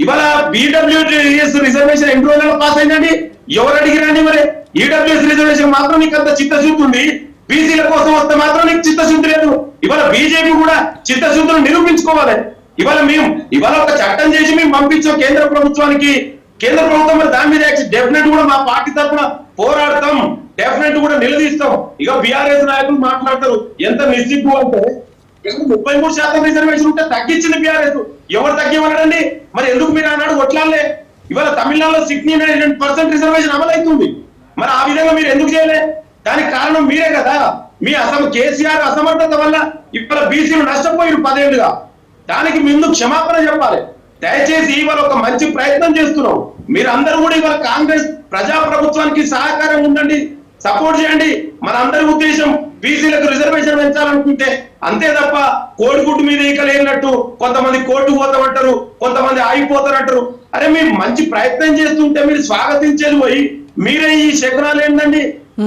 ఇవాళ ఈడబ్ల్యూఎస్ రిజర్వేషన్ ఎన్ని రోజుల్లో పాస్ అయిందండి? ఎవరు అడిగిరండి? మరి ఈడబ్ల్యూఎస్ రిజర్వేషన్ మాత్రం నీకు అంత చిత్తశుద్ధి ఉంది, బీసీల కోసం వస్తే మాత్రం నీకు చిత్తశుద్ధి లేదు. ఇవాళ బీజేపీ కూడా చిత్తశుద్ధిని నిరూపించుకోవాలి. ఇవాళ ఒక చట్టం చేసి మేము పంపించాం కేంద్ర ప్రభుత్వానికి. కేంద్ర ప్రభుత్వం మరి దాని మీద డెఫినెట్ కూడా మా పార్టీ తరఫున పోరాడతాం, డెఫినెట్ కూడా నిలదీస్తాం. ఇక బీఆర్ఎస్ నాయకులు మాట్లాడతారు ఎంత నిస్సిగ్గు అంటే, 33% రిజర్వేషన్ ఉంటే తగ్గించింది బీఆర్ఎస్. ఎవరు తగ్గిమన్నాడండి? మరి ఎందుకు మీరు ఆనాడు కొట్లాడలే? ఇవాళ తమిళనాడులో 69% రిజర్వేషన్ అమలు అవుతుంది. మరి ఆ విధంగా మీరు ఎందుకు చేయలే? దానికి కారణం మీరే కదా. మీ కేసీఆర్ అసమర్థత వల్ల ఇవాళ బీసీలు నష్టపోయారు 10 ఏళ్లుగా. దానికి ముందు క్షమాపణ చెప్పాలి. దయచేసి ఇవాళ ఒక మంచి ప్రయత్నం చేస్తున్నాం. మీరు అందరూ కూడా ఇవాళ కాంగ్రెస్ ప్రజాప్రభుత్వానికి సహకారం ఉండండి, సపోర్ట్ చేయండి. మన అందరి ఉద్దేశం బీసీలకు రిజర్వేషన్ పెంచాలనుకుంటే అంతే తప్ప కోడిగుడ్డు మీద ఈకలేనట్టు కొంతమంది కోర్టు పోతామంటారు, కొంతమంది ఆగిపోతారంటారు. అరే మీరు మంచి ప్రయత్నం చేస్తుంటే మీరు స్వాగతించేది పోయి మీరే ఈ శకునాలు ఏంటండి?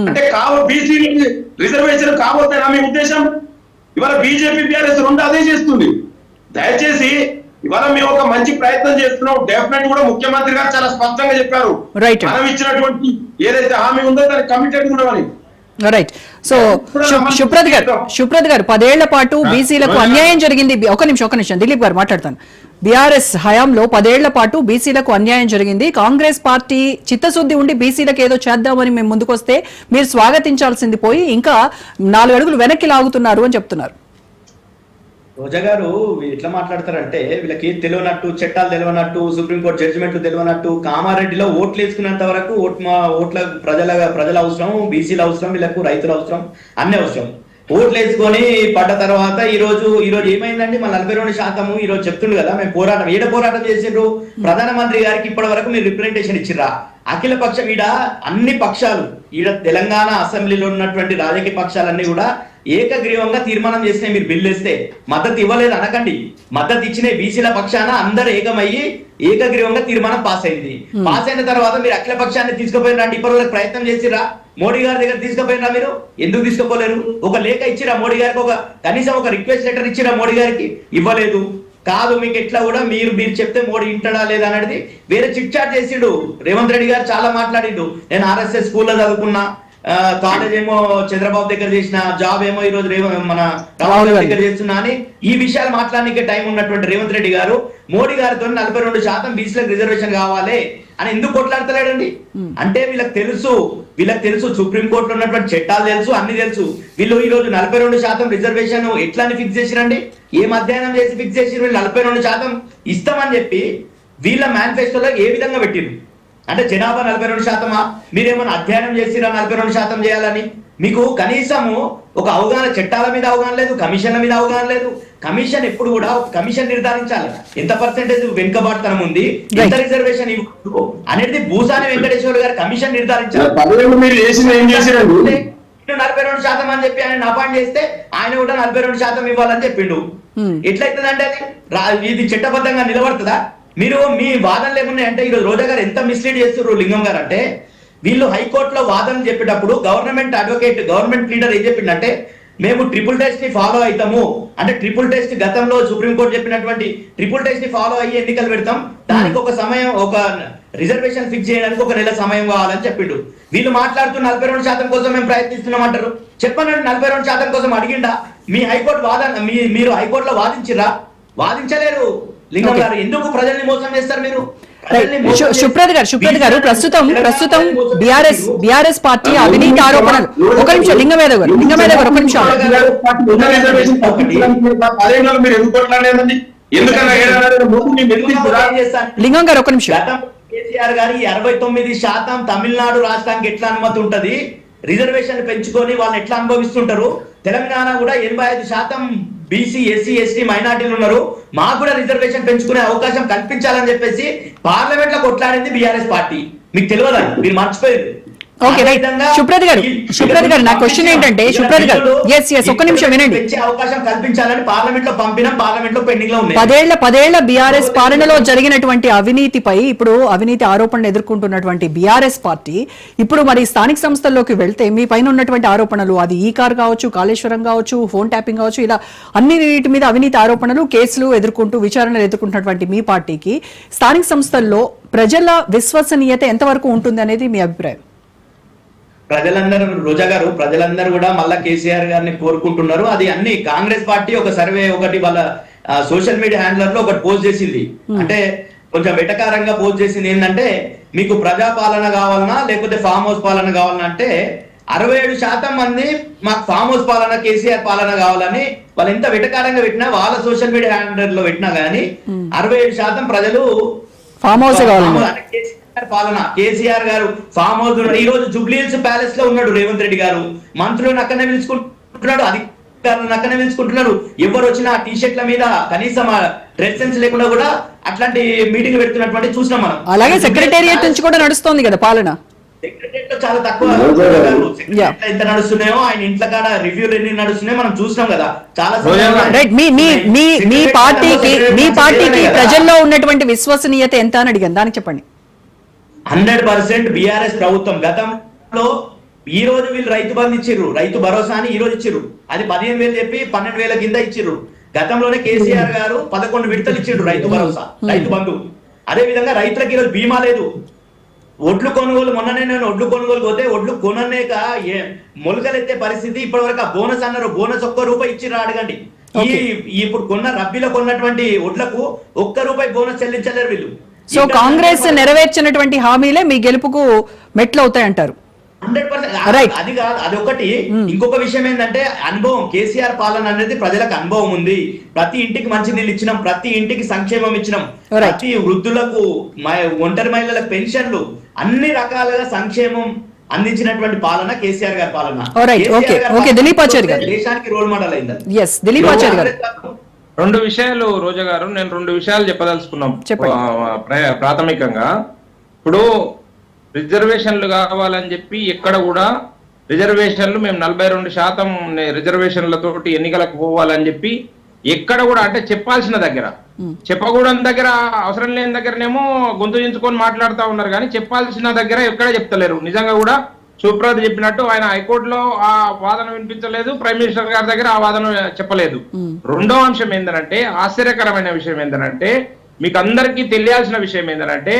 అంటే బీసీ రిజర్వేషన్ కావద్దేనా మీ ఉద్దేశం? ఇవాళ బీజేపీ బీఆర్ఎస్ రెండు అదే చేస్తుంది. దయచేసి ఇవాళ మేము ఒక మంచి ప్రయత్నం చేస్తున్నాం. డెఫినెట్ కూడా ముఖ్యమంత్రి గారు చాలా స్పష్టంగా చెప్పారు, మనం ఇచ్చినటువంటి ఏదైతే హామీ ఉందో దానికి కమిటెడ్ ఉండవని. రైట్. సో శుభ్రత్ గారు 10 ఏళ్ల పాటు బీసీలకు అన్యాయం జరిగింది. ఒక నిమిషం దిలీప్ గారు మాట్లాడతాను. బీఆర్ఎస్ హయాంలో 10 ఏళ్ల పాటు బీసీలకు అన్యాయం జరిగింది. కాంగ్రెస్ పార్టీ చిత్తశుద్ధి ఉండి బీసీలకు ఏదో చేద్దామని మేము ముందుకొస్తే మీరు స్వాగతించాల్సింది పోయి ఇంకా 4 అడుగులు వెనక్కి లాగుతున్నారు అని చెప్తున్నారు. రోజా గారు ఎట్లా మాట్లాడతారంటే, వీళ్ళకి తెలియనట్టు, చట్టాలు తెలియనట్టు, సుప్రీంకోర్టు జడ్జిమెంట్లు తెలియనట్టు, కామారెడ్డిలో ఓట్లు వేసుకున్నంత వరకు ఓట్ల ప్రజల అవసరం, బీసీల అవసరం, వీళ్ళకు రైతుల అవసరం, అన్ని అవసరం. ఓట్లు వేసుకొని పడ్డ తర్వాత ఈ రోజు ఏమైందండి? మన 42% ఈ రోజు చెప్తుండు కదా, మేము పోరాటం చేసిండ్రు. ప్రధానమంత్రి గారికి ఇప్పటి వరకు మీరు రిప్రజెంటేషన్ ఇచ్చిర్రా? అఖిల పక్షం అన్ని పక్షాలు తెలంగాణ అసెంబ్లీలో ఉన్నటువంటి రాజకీయ పక్షాలన్నీ కూడా ఏకగ్రీవంగా తీర్మానం చేసినాయి. మీరు బిల్లు వేస్తే మద్దతు ఇవ్వలేదు అనకండి. మద్దతు ఇచ్చిన బీసీల పక్షాన అందరు ఏకమయ్యి ఏకగ్రీవంగా తీర్మానం పాస్ అయింది. పాస్ అయిన తర్వాత మీరు అఖిల పక్షాన్ని తీసుకుపోయినా? ఇప్పటి వరకు ప్రయత్నం చేసిరా? మోడీ గారి దగ్గర తీసుకుపోయినా? మీరు ఎందుకు తీసుకుపోలేరు? ఒక లేఖ ఇచ్చిరా మోడీ గారికి? కనీసం ఒక రిక్వెస్ట్ లెటర్ ఇచ్చిరా మోడీ గారికి? ఇవ్వలేదు. కాదు, మీకు ఎట్లా కూడా మీరు చెప్తే మోడీ ఇంటడా లేదా అనేది వేరే చిట్ చాట్ చేసిండు. రేవంత్ రెడ్డి గారు చాలా మాట్లాడిండు. నేను ఆర్ఎస్ఎస్ స్కూల్లో చదువుకున్నా, కాలేజ్ ఏమో చంద్రబాబు దగ్గర చేసిన, జాబ్ ఏమో ఈ రోజు మన రాహుల్ దగ్గర చేస్తున్నా అని ఈ విషయాలు మాట్లాడడానికి టైం ఉన్నటువంటి రేవంత్ రెడ్డి గారు మోడీ గారితో 42% బీసీలకు రిజర్వేషన్ కావాలి అని ఎందుకు కొట్లాడతలేడండి? అంటే వీళ్ళకి తెలుసు సుప్రీంకోర్టులో ఉన్నటువంటి చట్టాలు తెలుసు, అన్ని తెలుసు. వీళ్ళు ఈ రోజు 42% రిజర్వేషన్ ఎట్లా అని ఫిక్స్ చేసిరండి? ఏం అధ్యయనం చేసి ఫిక్స్ చేసిరు? వీళ్ళు 42% ఇస్తామని చెప్పి వీళ్ళ మేనిఫెస్టోలో ఏ విధంగా పెట్టిరు? అంటే జనాభా 42%? మీరేమన్నా అధ్యయనం చేసిరా 42% చేయాలని? మీకు కనీసము ఒక అవగాహన, చట్టాల మీద అవగాహన లేదు, కమిషన్ల మీద అవగాహన లేదు. కమిషన్ ఎప్పుడు కూడా కమిషన్ నిర్ధారించాలి ఎంత పర్సెంటేజ్ వెనుకబాటుతనం ఉంది, ఎంత రిజర్వేషన్ అనేది భూసాని వెంకటేశ్వర గారు కమిషన్ నిర్ధారించాలి. 42% అని చెప్పి ఆయన అపాయింట్ చేస్తే ఆయన కూడా 42% ఇవ్వాలని చెప్పిండు. ఎట్లయితుందంటే ఇది చట్టబద్ధంగా నిలబడుతుందా? మీరు మీ వాదన లేకుండా అంటే ఈరోజు రోజా గారు ఎంత మిస్లీడ్ చేస్తున్నారు లింగం గారు అంటే, వీళ్ళు హైకోర్టులో వాదన చెప్పేటప్పుడు గవర్నమెంట్ అడ్వకేట్ గవర్నమెంట్ లీడర్ ఏం చెప్పిందంటే, మేము ట్రిపుల్ టెస్ట్ ని ఫాలో అవుతాము అంటే, ట్రిపుల్ టెస్ట్ గతంలో సుప్రీంకోర్టు చెప్పినటువంటి ట్రిపుల్ టెస్ట్ ని ఫాలో అయ్యి ఎన్నికలు పెడతాం, దానికి ఒక సమయం ఒక రిజర్వేషన్ ఫిక్స్ చేయడానికి 1 నెల సమయం కావాలని చెప్పిండు. వీళ్ళు మాట్లాడుతూ 42% కోసం మేము ప్రయత్నిస్తున్నాం అంటారు. చెప్పండి, 42% కోసం అడిగిండా? మీ హైకోర్టు వాదన మీరు హైకోర్టులో వాదించిరా? వాదించలేరు లింగం గారు. ఎందుకు ప్రజల్ని మోసం చేస్తారు మీరు? సుప్రద్ గారు ప్రస్తుతం బిఆర్ఎస్ పార్టీ అవినీతి ఆరోపణలు. ఒక నిమిషం లింగమేద గారు ఒక నిమిషం. లింగం గారు ఒక నిమిషం. కేసీఆర్ గారి 69% తమిళనాడు రాష్ట్రానికి ఎట్లా అనుమతి ఉంటది? రిజర్వేషన్ పెంచుకొని వాళ్ళు ఎట్లా అనుభవిస్తుంటారు? తెలంగాణ కూడా 85% బీసీ, ఎస్సీ, ఎస్టీ మైనార్టీలు ఉన్నారు, మాకు కూడా రిజర్వేషన్ పెంచుకునే అవకాశం కల్పించాలని చెప్పేసి పార్లమెంట్ లో కొట్లాడింది బీఆర్ఎస్ పార్టీ. మీకు తెలియదా? మీరు మర్చిపోయారు. Okay right. సుప్రద్ గారు నా క్వశ్చన్ ఏంటంటే, సుప్రద్ గారు ఒక్క నిమిషం వినండి. అవకాశం కల్పించాలని పార్లమెంట్ లో పంపినాం, పార్లమెంట్ లో పెండింగ్ లో ఉంది. పదేళ్ల బీఆర్ఎస్ పాలనలో జరిగినటువంటి అవినీతిపై ఇప్పుడు అవినీతి ఆరోపణలు ఎదుర్కొంటున్నటువంటి బీఆర్ఎస్ పార్టీ ఇప్పుడు మరి స్థానిక సంస్థల్లోకి వెళ్తే మీ పైన ఉన్నటువంటి ఆరోపణలు, అది ఈ కార్ కావచ్చు, కాళేశ్వరం కావచ్చు, ఫోన్ ట్యాపింగ్ కావచ్చు, ఇలా అన్నిటి మీద అవినీతి ఆరోపణలు, కేసులు ఎదుర్కొంటూ విచారణలు ఎదుర్కొంటున్నటువంటి మీ పార్టీకి స్థానిక సంస్థల్లో ప్రజల విశ్వసనీయత ఎంతవరకు ఉంటుంది అనేది మీ అభిప్రాయం? ప్రజలందరూ, రోజా గారు, ప్రజలందరూ కూడా మళ్ళా కేసీఆర్ గారిని కోరుకుంటున్నారు. అది అన్ని కాంగ్రెస్ పార్టీ ఒక సర్వే ఒకటి వాళ్ళ సోషల్ మీడియా హ్యాండ్లర్ లో ఒకటి పోస్ట్ చేసింది. అంటే కొంచెం వెటకారంగా పోస్ట్ చేసింది ఏంటంటే, మీకు ప్రజాపాలన కావాలన్నా లేకపోతే ఫామ్ హౌస్ పాలన కావాలన్నా అంటే 67% మంది మాకు ఫామ్ హౌస్ పాలన, కేసీఆర్ పాలన కావాలని వాళ్ళు ఎంత వెటకారంగా పెట్టినా, వాళ్ళ సోషల్ మీడియా హ్యాండ్లర్ లో పెట్టినా గానీ 67% ప్రజలు ఫామ్ హౌస్ పాలన. కేసీఆర్ గారు ఫామ్ హౌస్ ఉన్నాడు. ఈ రోజు జూబ్లీహిల్స్ ప్యాలెస్ లో ఉన్నాడు రేవంత్ రెడ్డి గారు. మంత్రులను అక్కడనే పిలుచుకుంటున్నాడు, అధికారులను అక్కడనే పిలుచుకుంటున్నారు. ఎవరు వచ్చినా టీ షర్ట్ల మీద కనీసం డ్రెస్ సెన్స్ లేకుండా కూడా అట్లాంటి మీటింగ్ పెడుతున్నటువంటి చూసినాం మనం. అలాగే సెక్రటేరియట్ నుంచి కూడా నడుస్తోంది కదా పాలన. సెక్రటేరియట్ లో చాలా తక్కువ ఎంత నడుస్తున్నాయో, ఆయన ఇంట్లో కాడ రివ్యూలు ఎన్ని నడుస్తున్నాయో మనం చూసినాం కదా. చాలా మీ పార్టీకి ప్రజల్లో ఉన్నటువంటి విశ్వసనీయత ఎంత అని అడిగాను, దానికి చెప్పండి. 100% బీఆర్ఎస్ ప్రభుత్వం. గతంలో ఈ రోజు వీళ్ళు రైతు బంధు ఇచ్చిర్రు, రైతు భరోసా అని ఈ రోజు ఇచ్చిర్రు. అది 15,000 చెప్పి 12,000 కింద ఇచ్చిర్రు. గతంలోనే కేసీఆర్ గారు 11 విడతలు ఇచ్చిండ్రు రైతు భరోసా, రైతు బంధు. అదే విధంగా రైతులకు ఈరోజు బీమా లేదు. ఒడ్లు కొనుగోలు, మొన్ననే నేను ఒడ్లు కొనుగోలు పోతే ఒడ్లు కొనలేక మొలకలెత్తే పరిస్థితి. ఇప్పటి వరకు ఆ బోనస్ అన్నారు, బోనస్ ₹1 ఇచ్చిర్రు అడగండి. ఇప్పుడు కొన్న రబ్బీలో కొన్నటువంటి ఒడ్లకు ₹1 బోనస్ చెల్లించలేరు వీళ్ళు. సో కాంగ్రెస్ నెరవేర్చినటువంటి హామీలే మీ గెలుపుకు మెట్లు అవుతాయంటారు. 100%. అది కాదు, అది ఒకటి. ఇంకొక విషయం ఏంటంటే అనుభవం. కేసీఆర్ పాలన అనేది ప్రజలకు అనుభవం ఉంది. ప్రతి ఇంటికి మంచి నీళ్ళు ఇచ్చినాం, ప్రతి ఇంటికి సంక్షేమం ఇచ్చినాం, ప్రతి వృద్ధులకు, ఒంటరి మహిళలకు పెన్షన్లు, అన్ని రకాలుగా సంక్షేమం అందించినటువంటి పాలన కేసీఆర్ గారి పాలన. దేశానికి రోల్ మోడల్ అయింది. 2 విషయాలు రోజా గారు, నేను 2 విషయాలు చెప్పదలుచుకున్నాం. ప్రాథమికంగా ఇప్పుడు రిజర్వేషన్లు కావాలని చెప్పి ఎక్కడ కూడా రిజర్వేషన్లు మేము 42% రిజర్వేషన్లతోటి ఎన్నికలకు పోవాలని చెప్పి ఎక్కడ కూడా, అంటే చెప్పాల్సిన దగ్గర, చెప్పకూడని దగ్గర, అవసరం లేని దగ్గరనేమో గొంతు చించుకొని మాట్లాడుతూ ఉన్నారు, కానీ చెప్పాల్సిన దగ్గర ఎక్కడ చెప్తలేరు. నిజంగా కూడా సుప్రభాత్ చెప్పినట్టు ఆయన హైకోర్టులో ఆ వాదన వినిపించలేదు, ప్రైమ్ మినిస్టర్ గారి దగ్గర ఆ వాదన చెప్పలేదు. రెండో అంశం ఏంటంటే, ఆశ్చర్యకరమైన విషయం ఏంటంటే, మీకు అందరికీ తెలియాల్సిన విషయం ఏంటంటే,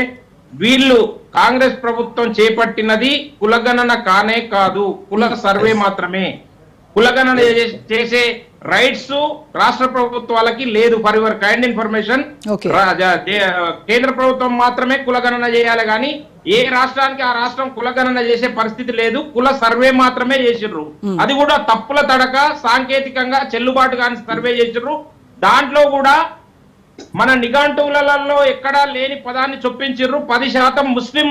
వీళ్ళు కాంగ్రెస్ ప్రభుత్వం చేపట్టినది కులగణన కానే కాదు, కుల సర్వే మాత్రమే. కులగణన చేసే రైట్స్ రాష్ట్ర ప్రభుత్వాలకి లేదు. ఫర్ యువర్ కైండ్ ఇన్ఫర్మేషన్, కేంద్ర ప్రభుత్వం మాత్రమే కులగణన చేయాలి, కానీ ఏ రాష్ట్రానికి ఆ రాష్ట్రం కులగణన చేసే పరిస్థితి లేదు. కుల సర్వే మాత్రమే చేసిర్రు. అది కూడా తప్పుల తడక, సాంకేతికంగా చెల్లుబాటు కాని సర్వే చేసిర్రు. దాంట్లో కూడా మన నిఘంటువులలో ఎక్కడా లేని పదాన్ని చొప్పించిర్రు. 10% ముస్లిం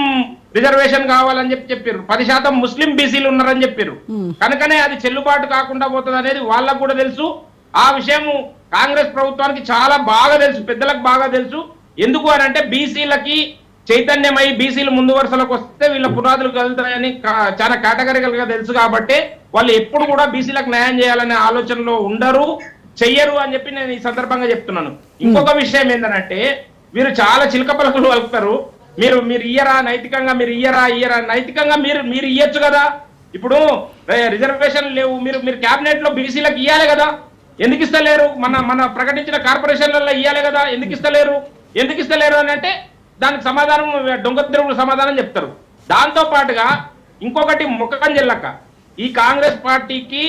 రిజర్వేషన్ కావాలని చెప్పారు, 10% ముస్లిం బీసీలు ఉన్నారని చెప్పారు. కనుకనే అది చెల్లుబాటు కాకుండా పోతుంది అనేది వాళ్ళకు కూడా తెలుసు. ఆ విషయం కాంగ్రెస్ ప్రభుత్వానికి చాలా బాగా తెలుసు, పెద్దలకు బాగా తెలుసు. ఎందుకు అని అంటే, బీసీలకి చైతన్యమై బీసీలు ముందు వరుసలకు వస్తే వీళ్ళ పునాదులు కలుగుతాయని చాలా కేటగిరికల్ గా తెలుసు. కాబట్టి వాళ్ళు ఎప్పుడు కూడా బీసీలకు న్యాయం చేయాలనే ఆలోచనలో ఉండరు, చెయ్యరు అని చెప్పి నేను ఈ సందర్భంగా చెప్తున్నాను. ఇంకొక విషయం ఏంటంటే, వీరు చాలా చిలక పలుకులు వలుపుతారు. మీరు ఇయ్యరా నైతికంగా, మీరు ఇయ్యరా నైతికంగా మీరు ఇయ్యొచ్చు కదా. ఇప్పుడు రిజర్వేషన్ లేవు, మీరు క్యాబినెట్ లో బీసీలకు ఇయ్యాలి కదా, ఎందుకు ఇస్తలేరు? మన ప్రకటించిన కార్పొరేషన్లలో ఇయ్యాలి కదా, ఎందుకు ఇస్తలేరు అని అంటే దానికి సమాధానం దొంగ తిరుగుడు సమాధానం చెప్తారు. దాంతో పాటుగా ఇంకొకటి ముఖం చెల్లక, ఈ కాంగ్రెస్ పార్టీకి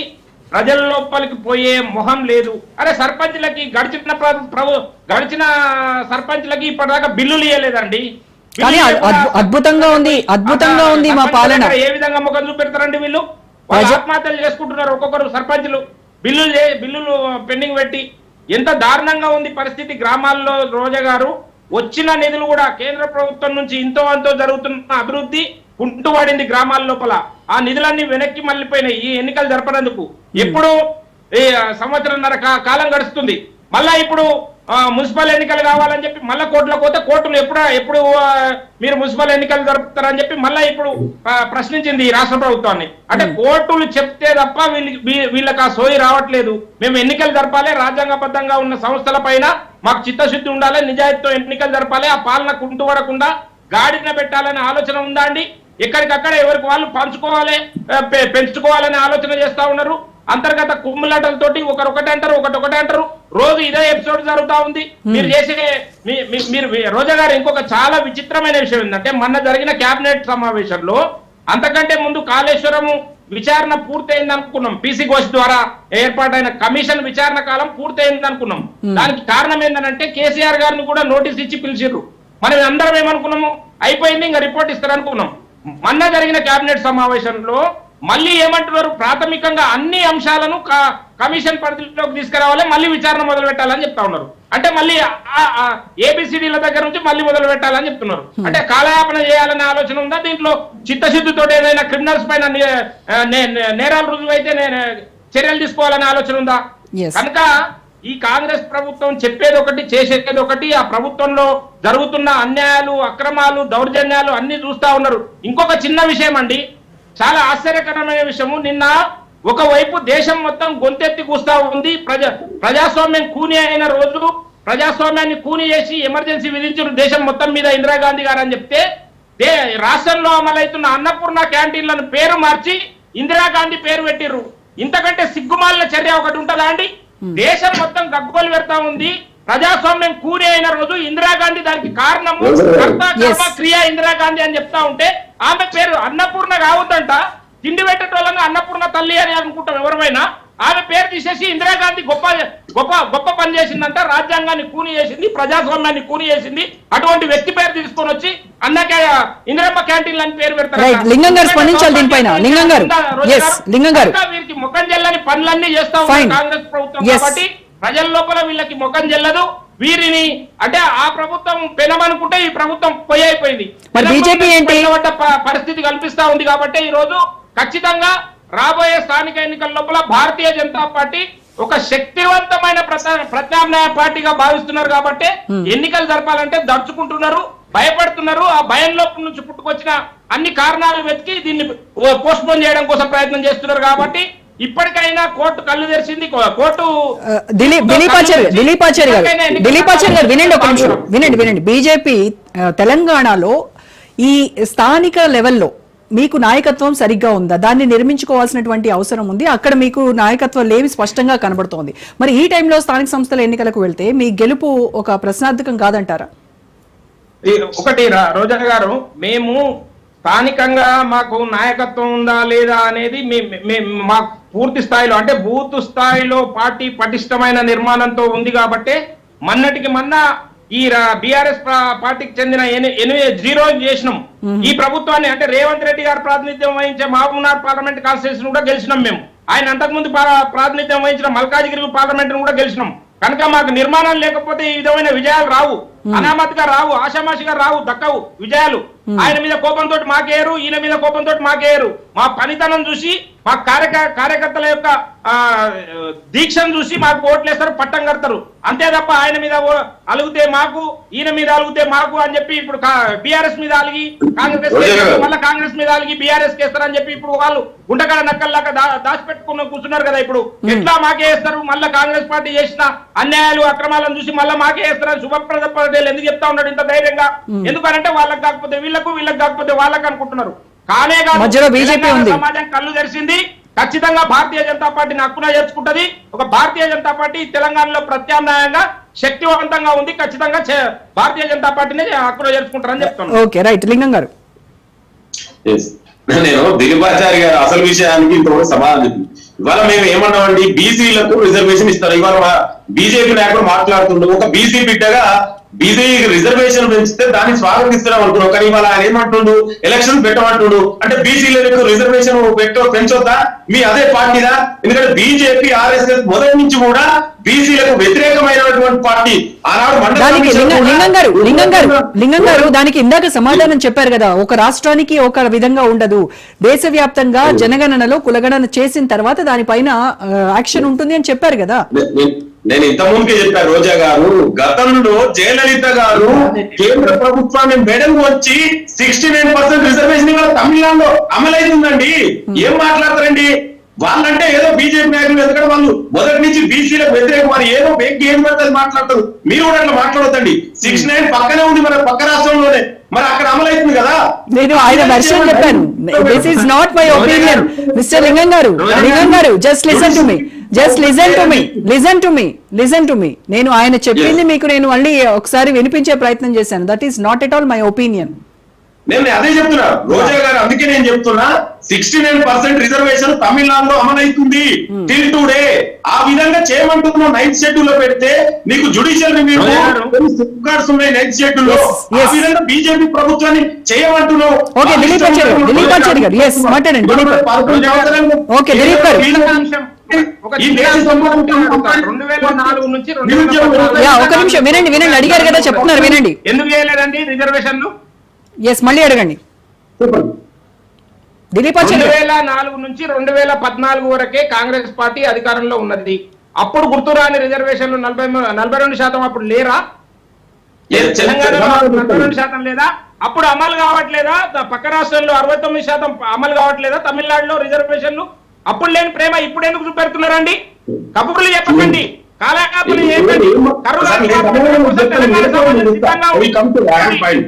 ప్రజల లోపలికి పోయే మొహం లేదు. అరే సర్పంచ్లకి గడిచిన సర్పంచ్లకి ఇప్పటిదాకా బిల్లులు ఇవ్వలేదండి. కానీ అద్భుతంగా ఉంది మా పాలన. ఏ విధంగా ముఖం చూపెడతారండి వీళ్ళు? వాళ్ళు ఆత్మహత్యలు చేసుకుంటున్నారు ఒక్కొక్కరు సర్పంచ్లు, బిల్లులు పెండింగ్ పెట్టి. ఎంత దారుణంగా ఉంది పరిస్థితి గ్రామాల్లో. రోజా గారు, వచ్చిన నిధులు కూడా కేంద్ర ప్రభుత్వం నుంచి ఇంతో అంతో జరుగుతున్న అభివృద్ధి కుంటువాడింది గ్రామాల లోపల. ఆ నిధులన్నీ వెనక్కి మళ్ళీపోయినాయి ఈ ఎన్నికలు జరపనందుకు. ఎప్పుడు ఈ సంవత్సరంన్నర కాలం గడుస్తుంది, మళ్ళా ఇప్పుడు మున్సిపల్ ఎన్నికలు కావాలని చెప్పి మళ్ళా కోర్టులకు పోతే కోర్టులు ఎప్పుడు మీరు మున్సిపల్ ఎన్నికలు జరుపుతారని చెప్పి మళ్ళా ఇప్పుడు ప్రశ్నించింది ఈ రాష్ట్ర ప్రభుత్వాన్ని. అంటే కోర్టులు చెప్తే తప్ప వీళ్ళకి ఆ సోయి రావట్లేదు. మేము ఎన్నికలు జరపాలి, రాజ్యాంగబద్ధంగా ఉన్న సంస్థల పైన మాకు చిత్తశుద్ధి ఉండాలి, నిజాయితీతో ఎన్నికలు జరపాలి, ఆ పాలన కుంటుపడకుండా గాడిన పెట్టాలనే ఆలోచన ఉందా అండి? ఎక్కడికక్కడ ఎవరికి వాళ్ళు పంచుకోవాలి, పెంచుకోవాలనే ఆలోచన చేస్తా ఉన్నారు. అంతర్గత కుమ్ములాటలతోటి ఒకటి అంటారు. రోజు ఇదే ఎపిసోడ్ జరుగుతా ఉంది. మీరు రోజా గారు, ఇంకొక చాలా విచిత్రమైన విషయం ఏంటంటే, మొన్న జరిగిన కేబినెట్ సమావేశంలో అంతకంటే ముందు కాళేశ్వరము విచారణ పూర్తయింది అనుకున్నాం. పీసీ ఘోష్ ద్వారా ఏర్పాటైన కమిషన్ విచారణ కాలం పూర్తయింది అనుకున్నాం. దానికి కారణం ఏంటంటే కేసీఆర్ గారిని కూడా నోటీస్ ఇచ్చి పిలిచిర్రు. మనం అందరం ఏమనుకున్నాము, అయిపోయింది ఇంకా రిపోర్ట్ ఇస్తారనుకున్నాం. మొన్న జరిగిన కేబినెట్ సమావేశంలో మళ్ళీ ఏమంటున్నారు, ప్రాథమికంగా అన్ని అంశాలను కమిషన్ పరిధిలోకి తీసుకురావాలి, మళ్ళీ విచారణ మొదలు పెట్టాలని చెప్తా ఉన్నారు. అంటే మళ్ళీ ఏబిసిడీల దగ్గర నుంచి మళ్ళీ మొదలు పెట్టాలని చెప్తున్నారు. అంటే కాలయాపన చేయాలనే ఆలోచన ఉందా దీంట్లో? చిత్తశుద్ధితో ఏదైనా క్రిమినల్స్ పైన నేరాలు రుజువైతే చర్యలు తీసుకోవాలనే ఆలోచన ఉందా? కనుక ఈ కాంగ్రెస్ ప్రభుత్వం చెప్పేది ఒకటి, చేసేది ఒకటి. ఆ ప్రభుత్వంలో జరుగుతున్న అన్యాయాలు, అక్రమాలు, దౌర్జన్యాలు అన్ని చూస్తా ఉన్నారు. ఇంకొక చిన్న విషయం అండి, చాలా ఆశ్చర్యకరమైన విషయము. నిన్న ఒకవైపు దేశం మొత్తం గొంతెత్తి కూస్తా ఉంది. ప్రజాస్వామ్యం కూని అయిన రోజు ప్రజాస్వామ్యాన్ని కూని చేసి ఎమర్జెన్సీ విధించిన దేశం మొత్తం మీద ఇందిరాగాంధీ గారు అని చెప్తే, రాష్ట్రంలో అమలవుతున్న అన్నపూర్ణ క్యాంటీన్లను పేరు మార్చి ఇందిరాగాంధీ పేరు పెట్టిర్రు. ఇంతకంటే సిగ్గుమాలిన చర్య ఒకటి ఉంటుందా అండి? దేశం మొత్తం గగ్గోలు పెడతా ఉంది. ప్రజాస్వామ్యం కూని అయిన రోజు ఇందిరాగాంధీ దానికి కారణము, క్రియ ఇందిరాగాంధీ అని చెప్తా ఉంటే ఆమె పేరు అన్నపూర్ణ కావద్దంట. తిండి పెట్టేటోళ్ళంగా అన్నపూర్ణ తల్లి అని అనుకుంటాం ఎవరైనా. ఆమె పేరు తీసేసి ఇందిరాగాంధీ గొప్ప పని చేసిందంట, రాజ్యాంగాన్ని కూని చేసింది, ప్రజాస్వామ్యాన్ని కూని చేసింది. అటువంటి వ్యక్తి పేరు తీసుకొని వచ్చి అన్నకే ఇందిరమ్మ క్యాంటీన్లు అని పేరు పెడతారు. వీరికి ముఖం చెల్లని పనులన్నీ చేస్తా ఉన్నారు కాంగ్రెస్ ప్రభుత్వం. కాబట్టి ప్రజల లోపల వీళ్ళకి ముఖం చెల్లదు. వీరిని అంటే ఆ ప్రభుత్వం పెనమనుకుంటే ఈ ప్రభుత్వం అయిపోయింది. పరిస్థితి కల్పిస్తా ఉంది. కాబట్టి ఈ రోజు ఖచ్చితంగా రాబోయే స్థానిక ఎన్నికల లోపల భారతీయ జనతా పార్టీ ఒక శక్తివంతమైన ప్రత్యామ్నాయ పార్టీగా భావిస్తున్నారు. కాబట్టి ఎన్నికలు జరపాలంటే దడుచుకుంటున్నారు, భయపడుతున్నారు. ఆ భయం లోపల నుంచి పుట్టుకొచ్చిన అన్ని కారణాలు వెతికి దీన్ని పోస్ట్ పోన్ చేయడం కోసం ప్రయత్నం చేస్తున్నారు. కాబట్టి ఇప్పటికైనా కోర్టు కళ్ళు తెరిచింది. కోర్టు దిలీపాచారి గారు వినండి. బీజేపీ తెలంగాణలో ఈ స్థానిక లెవెల్లో మీకు నాయకత్వం సరిగ్గా ఉందా? దాన్ని నిర్మించుకోవాల్సినటువంటి అవసరం ఉంది. అక్కడ మీకు నాయకత్వం లేవి స్పష్టంగా కనబడుతోంది. మరి ఈ టైంలో స్థానిక సంస్థల ఎన్నికలకు వెళ్తే మీ గెలుపు ఒక ప్రశ్నార్థకం కాదంటారా? ఒకటి రోజా గారు, మేము స్థానికంగా మాకు నాయకత్వం ఉందా లేదా అనేది మా పూర్తి స్థాయిలో అంటే బూత్ స్థాయిలో పార్టీ పటిష్టమైన నిర్మాణంతో ఉంది. కాబట్టి మొన్నటికి మొన్న ఈ బీఆర్ఎస్ పార్టీకి చెందిన 0 చేసినాం. ఈ ప్రభుత్వాన్ని అంటే రేవంత్ రెడ్డి గారు ప్రాతినిధ్యం వహించే మహబూబ్నగర్ పార్లమెంట్ కాన్స్టిట్యూన్సీ కూడా గెలిచినాం మేము. ఆయన అంతకుముందు ప్రాతినిధ్యం వహించిన మల్కాజిగిరి పార్లమెంట్ కూడా గెలిచినాం. కనుక మాకు నిర్మాణం లేకపోతే ఈ విధమైన విజయాలు రావు, అనామతిగా రావు, ఆషామాషిగా రావు, దక్కవు విజయాలు. ఆయన మీద కోపంతో మాకేయరు, ఈయన మీద కోపంతో మాకేయరు. మా పనితనం చూసి మా కార్యకర్తల యొక్క దీక్షను చూసి మాకు ఓట్లేస్తారు, పట్టం కడతారు. అంతే తప్ప ఆయన మీద అలుగుతే మాకు, ఈయన మీద అలుగుతే మాకు అని చెప్పి ఇప్పుడు బీఆర్ఎస్ మీద అలిగి కాంగ్రెస్ మళ్ళీ కాంగ్రెస్ మీద అలిగి బీఆర్ఎస్ కేస్తారని చెప్పి ఇప్పుడు వాళ్ళు గుంటకాడ నక్కల్లాగా దాచిపెట్టుకున్న కూర్చున్నారు కదా. ఇప్పుడు ఎట్లా మాకే వేస్తారు, మళ్ళీ కాంగ్రెస్ పార్టీ చేసిన అన్యాయాలు అక్రమాలను చూసి మళ్ళీ మాకే వేస్తారని శుభప్రద పటేల్ ఎందుకు చెప్తా ఉన్నాడు ఇంత ధైర్యంగా? ఎందుకంటే వాళ్ళకి కాకపోతే వీళ్ళకు, వీళ్ళకి కాకపోతే వాళ్ళకి అనుకుంటున్నారు. కానే కాదు, సమాజం కళ్ళు తెరిచింది. ఖచ్చితంగా భారతీయ జనతా పార్టీని హక్కున చేర్చుకుంటది. ఒక భారతీయ జనతా పార్టీ తెలంగాణలో ప్రత్యామ్నాయంగా శక్తివంతంగా ఉంది. ఖచ్చితంగా భారతీయ జనతా పార్టీని హక్కున చేర్చుకుంటారని చెప్తున్నాను. Okay, right. లింగం గారు, నేను దిలీపాచారి గారు అసలు విషయానికి ఇంతవరకు సమాధానం. ఇవాళ మేము ఏమన్నామండి, బీసీలకు రిజర్వేషన్ ఇస్తారు. ఇవాళ బీజేపీ నాయకుడు మాట్లాడుతుండ్రు, ఒక బీసీ బిడ్డగా బీజేపీ రిజర్వేషన్ పెంచితే దాన్ని స్వాగతిస్తున్నాం అనుకున్నాం. కానీ ఇవాళ ఆయన ఏమంటుండు, ఎలక్షన్ పెట్టమంటుండు. అంటే బీసీలకు రిజర్వేషన్ పెంచొద్దా మీ అదే పార్టీదా? ఎందుకంటే బీజేపీ ఆర్ఎస్ఎస్ మొదటి నుంచి కూడా బీసీలకు వ్యతిరేకమైనటువంటి పార్టీ. లింగం గారు దానికి ఇందాక సమాధానం చెప్పారు కదా, ఒక రాష్ట్రానికి ఒక విధంగా ఉండదు, దేశవ్యాప్తంగా జనగణనలో కులగణన చేసిన తర్వాత దానిపైన యాక్షన్ ఉంటుంది అని చెప్పారు కదా. నేను ఇంత ముందుకే చెప్పాను, రోజా గారు గతంలో జయలలిత గారు కేంద్ర ప్రభుత్వాన్ని మెడల్ వచ్చి 69% రిజర్వేషన్ ఇవాళ తమిళనాడులో అమలైతుందండి. ఏం మాట్లాడతారండి వాళ్ళంటే? ఏదో బీజేపీ నాయకులు, ఎందుకంటే వాళ్ళు మొదటి నుంచి బీసీలకు వ్యతిరేకం, మరి ఏదో బెంకి ఏం పడుతుంది మాట్లాడతారు. మీరు కూడా అట్లా మాట్లాడొద్దండి. 69 పక్కనే ఉంది, మన పక్క రాష్ట్రంలోనే, మరి అక్కడ అమలైతుంది కదా. నేను ఆయన వెర్షన్ చెప్పాను. This is not my opinion. Mister Lingam garu, just listen to me, listen to me. నేను ఆయన చెప్పింది మీకు నేను మళ్ళీ ఒకసారి వినిపించే ప్రయత్నం చేశాను. That is not at all my opinion. నేను అదే చెప్తున్నా రోజా గారు, అందుకే నేను చెప్తున్నా 69% రిజర్వేషన్ తమిళనాడులో అమలవుతుంది టిల్ టుడే. ఆ విధంగా చేయమంటున్నాం. 9th షెడ్యూల్ లో పెడితే నీకు జుడిషియల్ రివ్యూ ఉన్నాయి 9th షెడ్యూల్ లో. ఆ విధంగా బీజేపీ ప్రభుత్వాన్ని చేయమంటున్నాం. ఓకే, దిలీప్ ఆచార్య గారు, ఎస్ మాట్లాడండి. ఓకే, దిలీప్ గారు, ఒక నిమిషం వినండి. అడిగారు కదా, చెప్తున్నారు, వినండి. ఎందుకు చేయలేదండి రిజర్వేషన్లు? ఎస్, మళ్ళీ అడగండి. దిలీప్ 2004 నుంచి 2014 వరకే కాంగ్రెస్ పార్టీ అధికారంలో ఉన్నది. అప్పుడు గుర్తురాని రిజర్వేషన్లు 42% అప్పుడు లేరా? తెలంగాణలో 42% లేదా? అప్పుడు అమలు కావట్లేదా? పక్క రాష్ట్రంలో 69% అమలు కావట్లేదా? తమిళనాడులో రిజర్వేషన్లు అప్పుడు లేని ప్రేమ ఇప్పుడు ఎందుకు చూపెడుతున్నారండి? కబుర్లు చెప్పకండి, కాలాకాపులు చెప్పండి.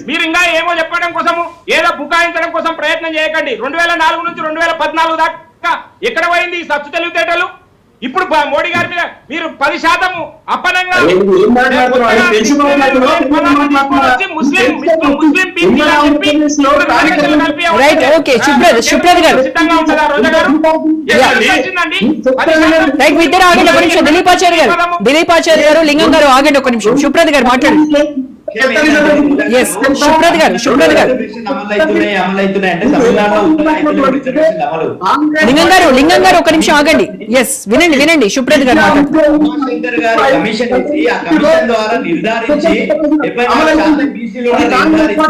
మీరు ఇంకా ఏమో చెప్పడం కోసము, ఏదో బుకాయించడం కోసం ప్రయత్నం చేయకండి. 2004 నుంచి 2014 దాకా ఎక్కడ పోయింది ఈ సచ్చు తెలివితేటలు? ఇప్పుడు మోడీ గారి మీద మీరు 10% అప్పనంగా దిలీప్ ఆచార్య గారు, లింగం గారు ఆగండి ఒక నిమిషం. శుభ్రత్ గారు మాట్లాడండి. శుభ్రత్ గారు లింగం గారు ఒక నిమిషం ఆగండి. ఎస్, వినండి. శుభ్రత్ గారు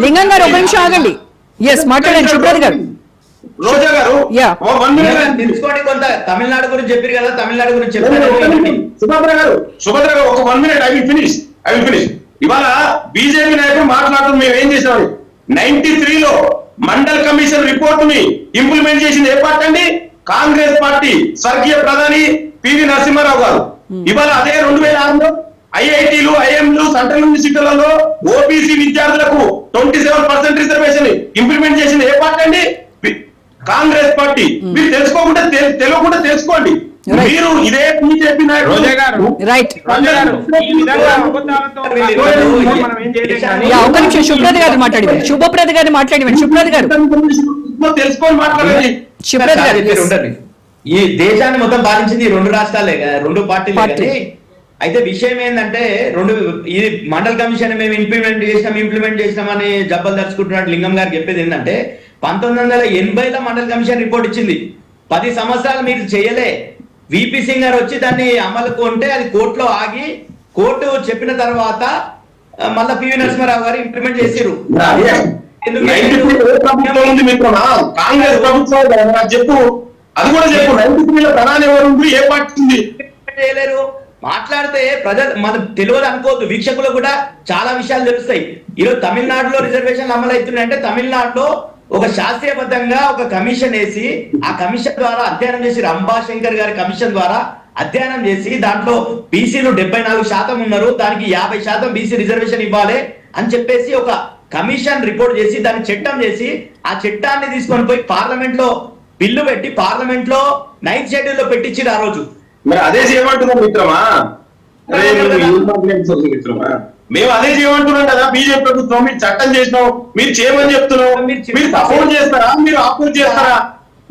లింగం గారు ఒక నిమిషం ఆగండి. ఎస్, మాట్లాడండి శుభ్రత్ గారు. రోజా గారు తెలుసుకోండి, కొంత తమిళనాడు గురించి చెప్పారు కదా, తమిళనాడు గురించి చెప్పారు. సుభద్ర గారు ఒక 1 minute, ఐ విల్ ఫినిష్. ఇవాళ బీజేపీ నాయకులు మాట్లాడుతూ మేము ఏం చేసాం, 93లో మండల్ కమిషన్ రిపోర్ట్ ని ఇంప్లిమెంట్ చేసింది ఏ పార్టీ అండి? కాంగ్రెస్ పార్టీ, స్వర్గీయ ప్రధాని పివి నరసింహారావు గారు. ఇవాళ అదే 2006లో ఐఐటీలు, ఐఎంలు, సెంట్రల్ యూనివర్సిటీలలో ఓబీసీ విద్యార్థులకు 27% రిజర్వేషన్ ఇంప్లిమెంట్ చేసింది ఏ పార్టీ అండి? కాంగ్రెస్ పార్టీ. మీరు తెలుసుకోకుండా తెలియకుండా తెలుసుకోండి. మీరు ఇదే బీజేపీ నాయకులు. ఒక నిమిషం శుభ్రత్ గారు మాట్లాడి, శుభప్రద గారిని మాట్లాడి, శుభ్రత్ గారు తెలుసుకొని మాట్లాడండి. శుభ్రత్ గారు, ఈ దేశాన్ని మొత్తం బాధించింది 2 రాష్ట్రాలే కదా, 2 పార్టీలే కానీ. అయితే విషయం ఏంటంటే, ఈ మండల్ కమిషన్ మేము ఇంప్లిమెంట్ చేసినామని జబ్బలు దర్చుకుంటున్నట్టు లింగం గారు చెప్పేది ఏంటంటే, 1980లో మండల్ కమిషన్ రిపోర్ట్ ఇచ్చింది. 10 సంవత్సరాలు మీరు చేయలే. విపి సింగ్ గారు వచ్చి దాన్ని అమలుకు ఉంటే అది కోర్టులో ఆగి, కోర్టు చెప్పిన తర్వాత మళ్ళా పివి నరసింహారావు గారు ఇంప్లిమెంట్ చేసిరు. ఎందుకు 93 ఏ ప్రభుత్వం ఉంది మిత్రమా? కాంగ్రెస్ ప్రభుత్వం కదా, నాకు చెప్పు, అది కూడా చెప్పు. 93 ప్రధాని ఎవరు ఉంది, ఏ పార్టీ ఉంది? చేయలేరు. మాట్లాడితే ప్రజలు మనం తెలియదు అనుకోవద్దు, వీక్షకులకు కూడా చాలా విషయాలు తెలుస్తాయి. ఈరోజు తమిళనాడులో రిజర్వేషన్లు అమలు అవుతున్నాయంటే తమిళనాడులో ఒక శాస్త్రీయబద్ధంగా ఒక కమిషన్ వేసి ఆ కమిషన్ ద్వారా అధ్యయనం చేసి రంభాశంకర్ గారి కమిషన్ ద్వారా అధ్యయనం చేసి దాంట్లో బీసీలు 74% ఉన్నారు, దానికి 50% బీసీ రిజర్వేషన్ ఇవ్వాలి అని చెప్పేసి ఒక కమిషన్ రిపోర్ట్ చేసి దాన్ని చట్టం చేసి ఆ చట్టాన్ని తీసుకొని పోయి పార్లమెంట్ లో బిల్లు పెట్టి పార్లమెంట్ లో 9th షెడ్యూల్ లో పెట్టించారు ఆ రోజు. మరి అదే చేయమంటున్నాం మిత్రమా. మిత్రమా, మేము అదే చేయమంటున్నాం కదా. బీజేపీ ప్రభుత్వం మీరు చట్టం చేసినాం, మీరు చేయమని చెప్తున్నాం. మీరు సపోర్ట్ చేస్తారా, మీరు అపోజ్ చేస్తారా?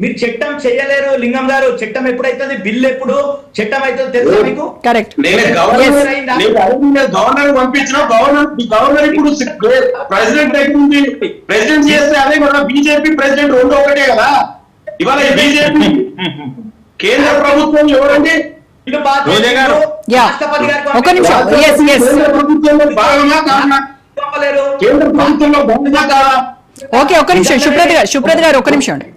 మీరు చట్టం చేయలేరు లింగం గారు. చట్టం ఎప్పుడైతుంది, బిల్లు ఎప్పుడు చట్టం అవుతుందో తెలుసా మీకు? కరెక్ట్. నేను గవర్నర్ పంపించిన గవర్నర్ ఇప్పుడు ప్రెసిడెంట్ అవుతుంది. ప్రెసిడెంట్ చేస్తే అదే కదా, బీజేపీ ప్రెసిడెంట్ రెండు ఒకటే కదా. ఇవాళ బీజేపీ కేంద్ర ప్రభుత్వం ఎవరండి? రాష్ట్రపతి గారు ఒక నిమిషం. కేంద్ర ప్రభుత్వంలో భాగమా కాదా? కేంద్ర ప్రభుత్వంలో భాగమా కాదా? ఓకే, ఒక నిమిషం. సుప్రత్ గారు ఒక నిమిషం అండి.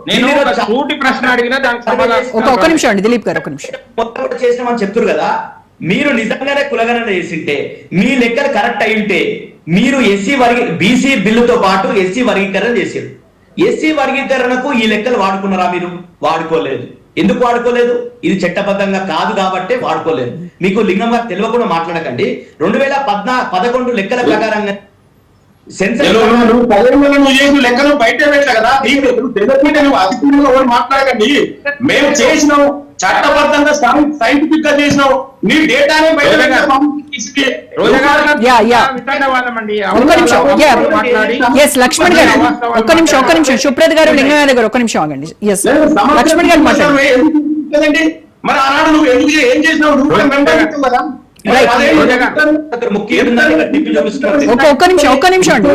నేను ఒక సూటి ప్రశ్న అడిగినా దానికి సమాధానం. ఒక నిమిషం అండి దిలీప్ గారు, ఒక నిమిషం. మొత్తం కూడా చేసినామని చెప్తారు కదా. మీరు నిజంగానే కులగణన చేసింటే, మీ లెక్కలు కరెక్ట్ అయింటే, మీరు బీసీ బిల్లుతో పాటు ఎస్సీ వర్గీకరణ చేశారు. ఎస్సీ వర్గీకరణకు ఈ లెక్కలు వాడుకున్నారా? మీరు వాడుకోలేదు. ఎందుకు వాడుకోలేదు? ఇది చట్టబద్ధంగా కాదు కాబట్టి వాడుకోలేదు. మీకు లింగం గారు తెలియకుండా మాట్లాడకండి. 2011 లెక్కల ప్రకారంగా లెక్కలు బయట పెట్టా కదా, నువ్వు మాట్లాడకండి. మేము చేసినాం, చట్టబద్ధంగా సైంటిఫిక్ గా చేసినాం. నీ డేటానే బయట లక్ష్మణ్ గారు ఒక్క నిమిషం. సుప్రత్ గారు లింగం గారు ఒక్క నిమిషం ఆగండి. లక్ష్మణ్ గారు మాట్లాడండి. మరి ఆనాడు నువ్వు ఎందుకు ఏం చేసినావు? నువ్వు కదా. ఒక్క నిమిషం అండి.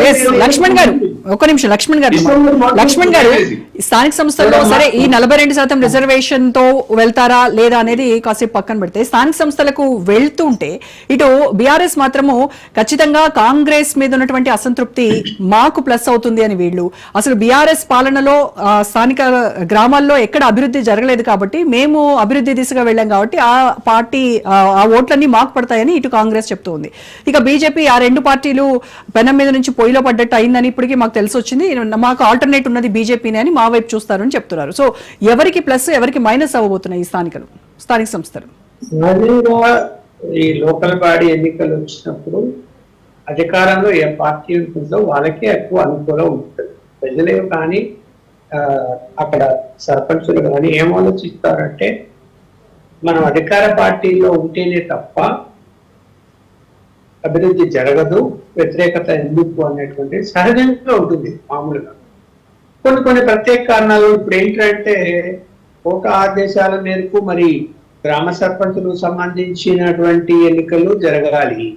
లక్ష్మణ్ గారు స్థానిక సంస్థల్లో సరే ఈ 42% రిజర్వేషన్ తో వెళ్తారా లేదా అనేది కాసేపు పక్కన పెడితే, స్థానిక సంస్థలకు వెళ్తుంటే ఇటు బీఆర్ఎస్ మాత్రము ఖచ్చితంగా కాంగ్రెస్ మీద ఉన్నటువంటి అసంతృప్తి మాకు ప్లస్ అవుతుంది అని వీళ్ళు, అసలు బీఆర్ఎస్ పాలనలో స్థానిక గ్రామాల్లో ఎక్కడ అభివృద్ధి జరగలేదు కాబట్టి మేము అభివృద్ధి దిశగా వెళ్ళాం కాబట్టి ఆ పార్టీ ఆ ఓట్లన్నీ మాకు పడతాయని ఇటు కాంగ్రెస్ చెప్తూ ఉంది. ఇక బీజేపీ ఆ రెండు పార్టీలు పెనం మీద నుంచి పొయ్యిలో పడ్డట్టు అయిందని ఇప్పటికీ మాకు తెలిసి వచ్చింది. మాకు ఆల్టర్నేట్ ఉన్నది బీజేపీని అని మా వైపు చూస్తారని చెప్తున్నారు. సో ఎవరికి ప్లస్ ఎవరికి మైనస్ అవ్వబోతున్నాయి ఈ స్థానిక సంస్థలు? ఈ లోకల్ బాడీ ఎన్నికలు వచ్చినప్పుడు అధికారంలో ఏ పార్టీ ఉంటుందో వాళ్ళకే ఎక్కువ అనుకూలం ఉంటుంది. ప్రజలే కానీ అక్కడ సర్పంచులు కానీ ఏం ఆలోచిస్తారంటే, మనం అధికార పార్టీలో ఉంటేనే తప్ప అభివృద్ధి జరగదు, వ్యతిరేకత ఎందుకు అనేటువంటి సహజంగా ఉంటుంది మామూలుగా. కొన్ని ప్రత్యేక కారణాలు ఇప్పుడు ఏంటంటే, కోర్టు ఆదేశాల మేరకు మరి గ్రామ సర్పంచులకు సంబంధించినటువంటి ఎన్నికలు జరగాలి.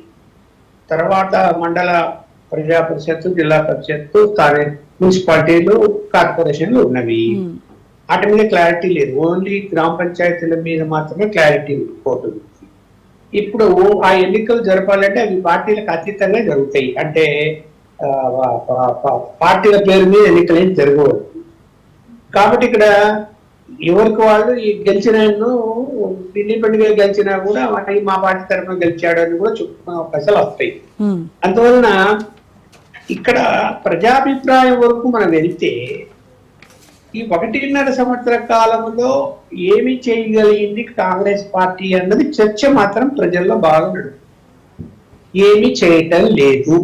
తర్వాత మండల ప్రజా పరిషత్తు, జిల్లా పరిషత్తు, స్థానిక మున్సిపాలిటీలు, కార్పొరేషన్లు ఉన్నవి. వాటి మీద క్లారిటీ లేదు. ఓన్లీ గ్రామ పంచాయతీల మీద మాత్రమే క్లారిటీ పోతుంది. ఇప్పుడు ఆ ఎన్నికలు జరపాలంటే అవి పార్టీలకు అతీతంగా జరుగుతాయి. అంటే పార్టీల పేరు మీద ఎన్నికలు ఏం జరగవచ్చు. కాబట్టి ఇక్కడ ఎవరికి వాళ్ళు ఈ గెలిచిన ఇండిపెండెంట్ గా గెలిచినా కూడా మా పార్టీ తరఫున గెలిచాడు అని కూడా చెప్పుకునే అవకాశాలు వస్తాయి. అందువలన ఇక్కడ ప్రజాభిప్రాయం వరకు మనం వెళ్తే ఈ 1.5 సంవత్సర కాలంలో ఏమి చేయగలిగింది కాంగ్రెస్ పార్టీ అన్నది చర్చ మాత్రం ప్రజల్లో బాగా నడుస్తుంది. ఏమి చేయటం లేదు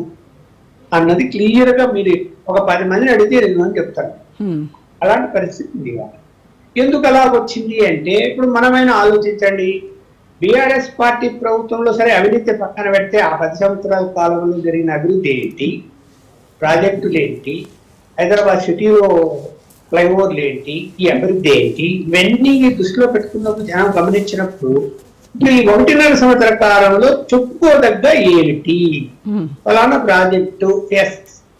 అన్నది క్లియర్ గా మీరు ఒక 10 మందిని అడిగితే 2 మంది చెప్తారు. అలాంటి పరిస్థితి ఉంది. ఎందుకు అలా వచ్చింది అంటే, ఇప్పుడు మనమైనా ఆలోచించండి. బీఆర్ఎస్ పార్టీ ప్రభుత్వంలో సరే అవినీతి పక్కన పెడితే ఆ 10 సంవత్సరాల కాలంలో జరిగిన అభివృద్ధి ఏంటి, ప్రాజెక్టులు ఏంటి, హైదరాబాద్ సిటీలో ఫ్లైఓవర్లు ఏంటి, ఈ అభివృద్ధి ఏంటి, ఇవన్నీ దృష్టిలో పెట్టుకున్నప్పుడు జనం గమనించినప్పుడు ఈ 1.5 సంవత్సర కాలంలో చెప్పుకోదగ్గ ఏమిటి, ఫలానా ప్రాజెక్టు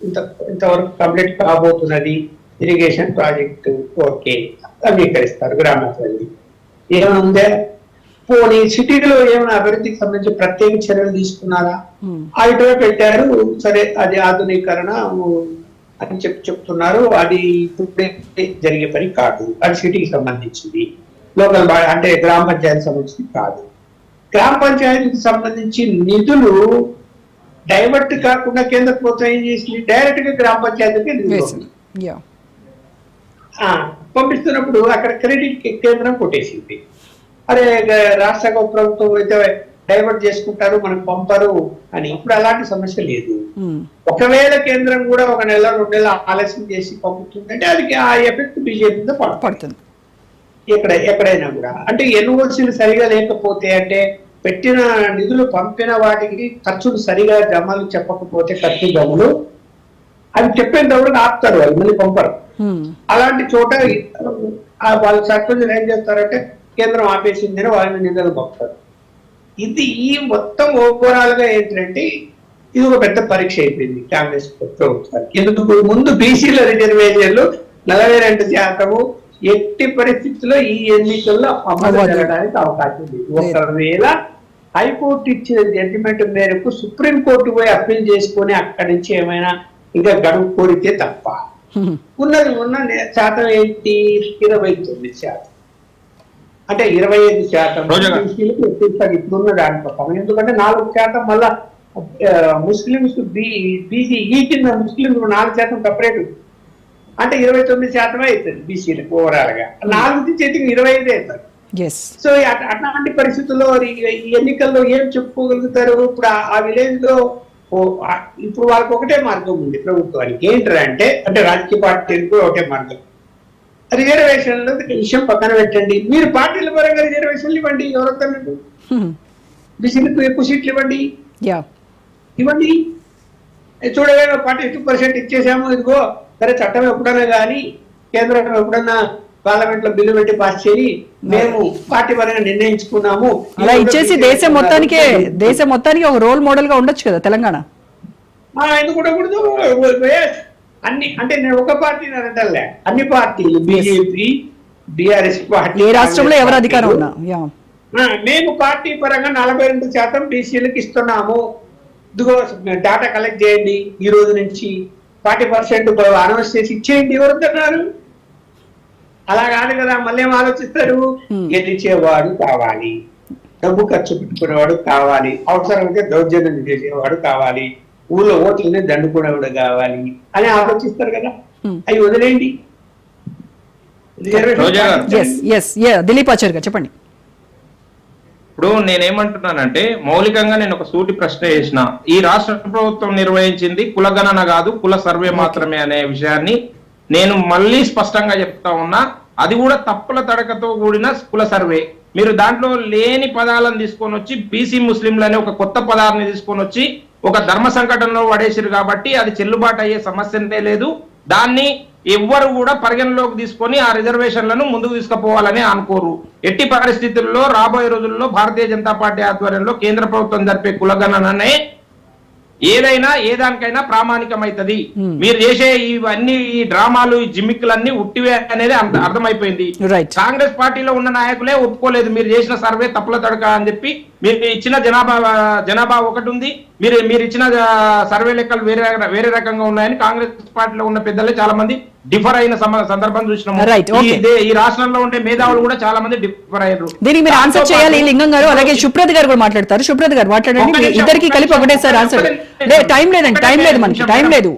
ఇంతవరకు కంప్లీట్ కాబోతున్నది, ఇరిగేషన్ ప్రాజెక్టు ఓకే అంగీకరిస్తారు గ్రామాల. ఏమైనా ఉందే పోనీ సిటీలో ఏమైనా అభివృద్ధికి సంబంధించి ప్రత్యేక చర్యలు తీసుకున్నారా? అటువైపు పెట్టారు, సరే అది ఆధునీకరణ అని చెప్తున్నారు. అది ఇప్పుడే జరిగే పని కాదు. అది సిటీకి సంబంధించింది, లోకల్ అంటే గ్రామ పంచాయతీ సంబంధించింది కాదు. గ్రామ పంచాయతీకి సంబంధించి నిధులు డైవర్ట్ కాకుండా కేంద్ర ప్రభుత్వం ఏం చేసింది, డైరెక్ట్ గా గ్రామ పంచాయతీకి నిధులు పంపిస్తున్నప్పుడు అక్కడ క్రెడిట్ కేంద్రం కొట్టేసింది. అరే రాష్ట్ర ప్రభుత్వం అయితే డైవర్ట్ చేసుకుంటారు, మనకు పంపరు అని. ఇప్పుడు అలాంటి సమస్య లేదు. ఒకవేళ కేంద్రం కూడా 1 నెల 2 నెలలు ఆలస్యం చేసి పంపుతుందంటే అది ఆ ఎఫెక్ట్ బీజేపీతో పడుతుంది ఎక్కడైనా కూడా. అంటే ఎన్ఓసీలు సరిగా లేకపోతే, అంటే పెట్టిన నిధులు పంపిన వాటికి ఖర్చులు సరిగా జమలు చెప్పకపోతే, ఖర్చు జమలు అవి చెప్పేంతవరకు ఆపుతారు, వాళ్ళు మళ్ళీ పంపరు. అలాంటి చోట వాళ్ళ సర్పంచులు ఏం చేస్తారంటే కేంద్రం ఆపేసిందని వాళ్ళని నిధులు పంపుతారు. ఇది ఈ మొత్తం ఓవరాల్ గా ఏంటంటే ఇది ఒక పెద్ద పరీక్ష అయిపోయింది కాంగ్రెస్ ప్రభుత్వానికి. ఎందుకు ముందు బీసీల రిజర్వేషన్లు 42% ఎట్టి పరిస్థితుల్లో ఈ ఎన్నికల్లో అమలు జరగడానికి అవకాశం లేదు. ఒకవేళ హైకోర్టు ఇచ్చిన జడ్జిమెంట్ మేరకు సుప్రీంకోర్టు పోయి అప్పీల్ చేసుకుని అక్కడి నుంచి ఏమైనా ఇంకా గడువు కోరితే తప్ప ఉన్న శాతం ఏంటి, 29%. అంటే 25% ఇప్పుడున్న దాని ప్రకారం. ఎందుకంటే 4% మళ్ళా ముస్లింస్ బీసీ ఈ కింద ముస్లింస్ 4% సపరేట్, అంటే 29% అవుతుంది బీసీలకు ఓవరాల్ గా. 4 నుంచి 25 అవుతారు. సో అట్లాంటి పరిస్థితుల్లో ఈ ఎన్నికల్లో ఏం చెప్పుకోగలుగుతారు? ఇప్పుడు ఆ విలేజ్ లో ఇప్పుడు వాళ్ళకి ఒకటే మార్గం ఉంది ప్రభుత్వానికి. ఏంటంటే అంటే రాజకీయ పార్టీలకు ఒకటే మార్గం, రిజర్వేషన్లు విషయం పక్కన పెట్టండి, మీరు పార్టీల పరంగా రిజర్వేషన్లు ఇవ్వండి. ఎవరొద్దా మీకు? బీసీలకు ఎక్కువ సీట్లు ఇవ్వండి. చూడగా 42% ఇచ్చేసాము, ఇదిగో సరే చట్టం ఎప్పుడైనా కానీ కేంద్రం ఎప్పుడన్నా పార్లమెంట్ లో బిల్లు పెట్టి పాస్ చేయి, మేము పార్టీ పరంగా నిర్ణయించుకున్నాము. అలా ఇచ్చేసి దేశం మొత్తానికి ఒక రోల్ మోడల్ గా ఉండొచ్చు కదా తెలంగాణ. ఎందుకు ఉండకూడదు? అన్ని అంటే నేను ఒక పార్టీ అనటంలే, అన్ని పార్టీలు, బీజేపీ, బీఆర్ఎస్ పార్టీ, ఏ రాష్ట్రంలో ఎవరు అధికారం ఉన్నా మేము పార్టీ పరంగా 42% బీసీలకు ఇస్తున్నాము, ఇదిగో డేటా కలెక్ట్ చేయండి, ఈ రోజు నుంచి 40% అనౌన్స్ చేసి ఇచ్చేయండి. ఎవరున్నారు? అలా కాదు కదా. మళ్ళీ ఏం ఆలోచిస్తారు, గెలిచేవాడు కావాలి, డబ్బు ఖర్చు పెట్టుకునేవాడు కావాలి, అవసరమైతే దౌర్జన్యం చేసేవాడు కావాలి, ఊళ్ళో ఓట్లని దండుకునేవాడు కావాలి అని ఆలోచిస్తారు కదా. అవి వదిలేండి. దిలీప్ ఆచార్య గారు చెప్పండి. ఇప్పుడు నేనేమంటున్నానంటే మౌలికంగా నేను ఒక సూటి ప్రశ్న చేసిన, ఈ రాష్ట్ర ప్రభుత్వం నిర్వహించింది కులగణన కాదు కుల సర్వే మాత్రమే అనే విషయాన్ని నేను మళ్ళీ స్పష్టంగా చెప్తా ఉన్నా. అది కూడా తప్పుల తడకతో కూడిన కుల సర్వే. మీరు దాంట్లో లేని పదాలను తీసుకొని వచ్చి బీసీ ముస్లింలని ఒక కొత్త పదాన్ని తీసుకొని వచ్చి ఒక ధర్మ సంకటంలో పడేసారు కాబట్టి అది చెల్లుబాటు అయ్యే సమస్యనే లేదు. దాన్ని ఎవ్వరు కూడా పరిగణలోకి తీసుకొని ఆ రిజర్వేషన్లను ముందుకు తీసుకుపోవాలని అనుకోరు. ఎట్టి పరిస్థితుల్లో రాబోయే రోజుల్లో భారతీయ జనతా పార్టీ ఆధ్వర్యంలో కేంద్ర ప్రభుత్వం జరిపే కులగణననే ఏదైనా ఏదానికైనా ప్రామాణికమైతది. మీరు చేసే ఇవన్నీ ఈ డ్రామాలు ఈ జిమ్మిక్కులన్నీ ఉట్టివే అనేది అర్థమైపోయింది. కాంగ్రెస్ పార్టీలో ఉన్న నాయకులే ఒప్పుకోలేదు మీరు చేసిన సర్వే తప్పుల తడక అని చెప్పి. మీరు ఇచ్చిన జనాభా ఒకటి ఉంది, మీరు ఇచ్చిన సర్వే లెక్కలు వేరే రకంగా ఉన్నాయని కాంగ్రెస్ పార్టీలో ఉన్న పెద్దలే చాలా మంది డిఫర్ అయిన సందర్భం చూసినాము. ఈ రాష్ట్రంలో ఉండే మేధావులు కూడా చాలా మంది డిఫర్ అయ్యారు. దీనికి మీరు ఆన్సర్ చేయాలి లింగం గారు. అలాగే సుప్రత్ గారు కూడా మాట్లాడతారు. సుప్రత్ గారు మాట్లాడండి. ఇద్దరికి కలిపి ఒకటేసారి ఆన్సర్. టైం లేదండి, టైం లేదు మనకి, టైం లేదు.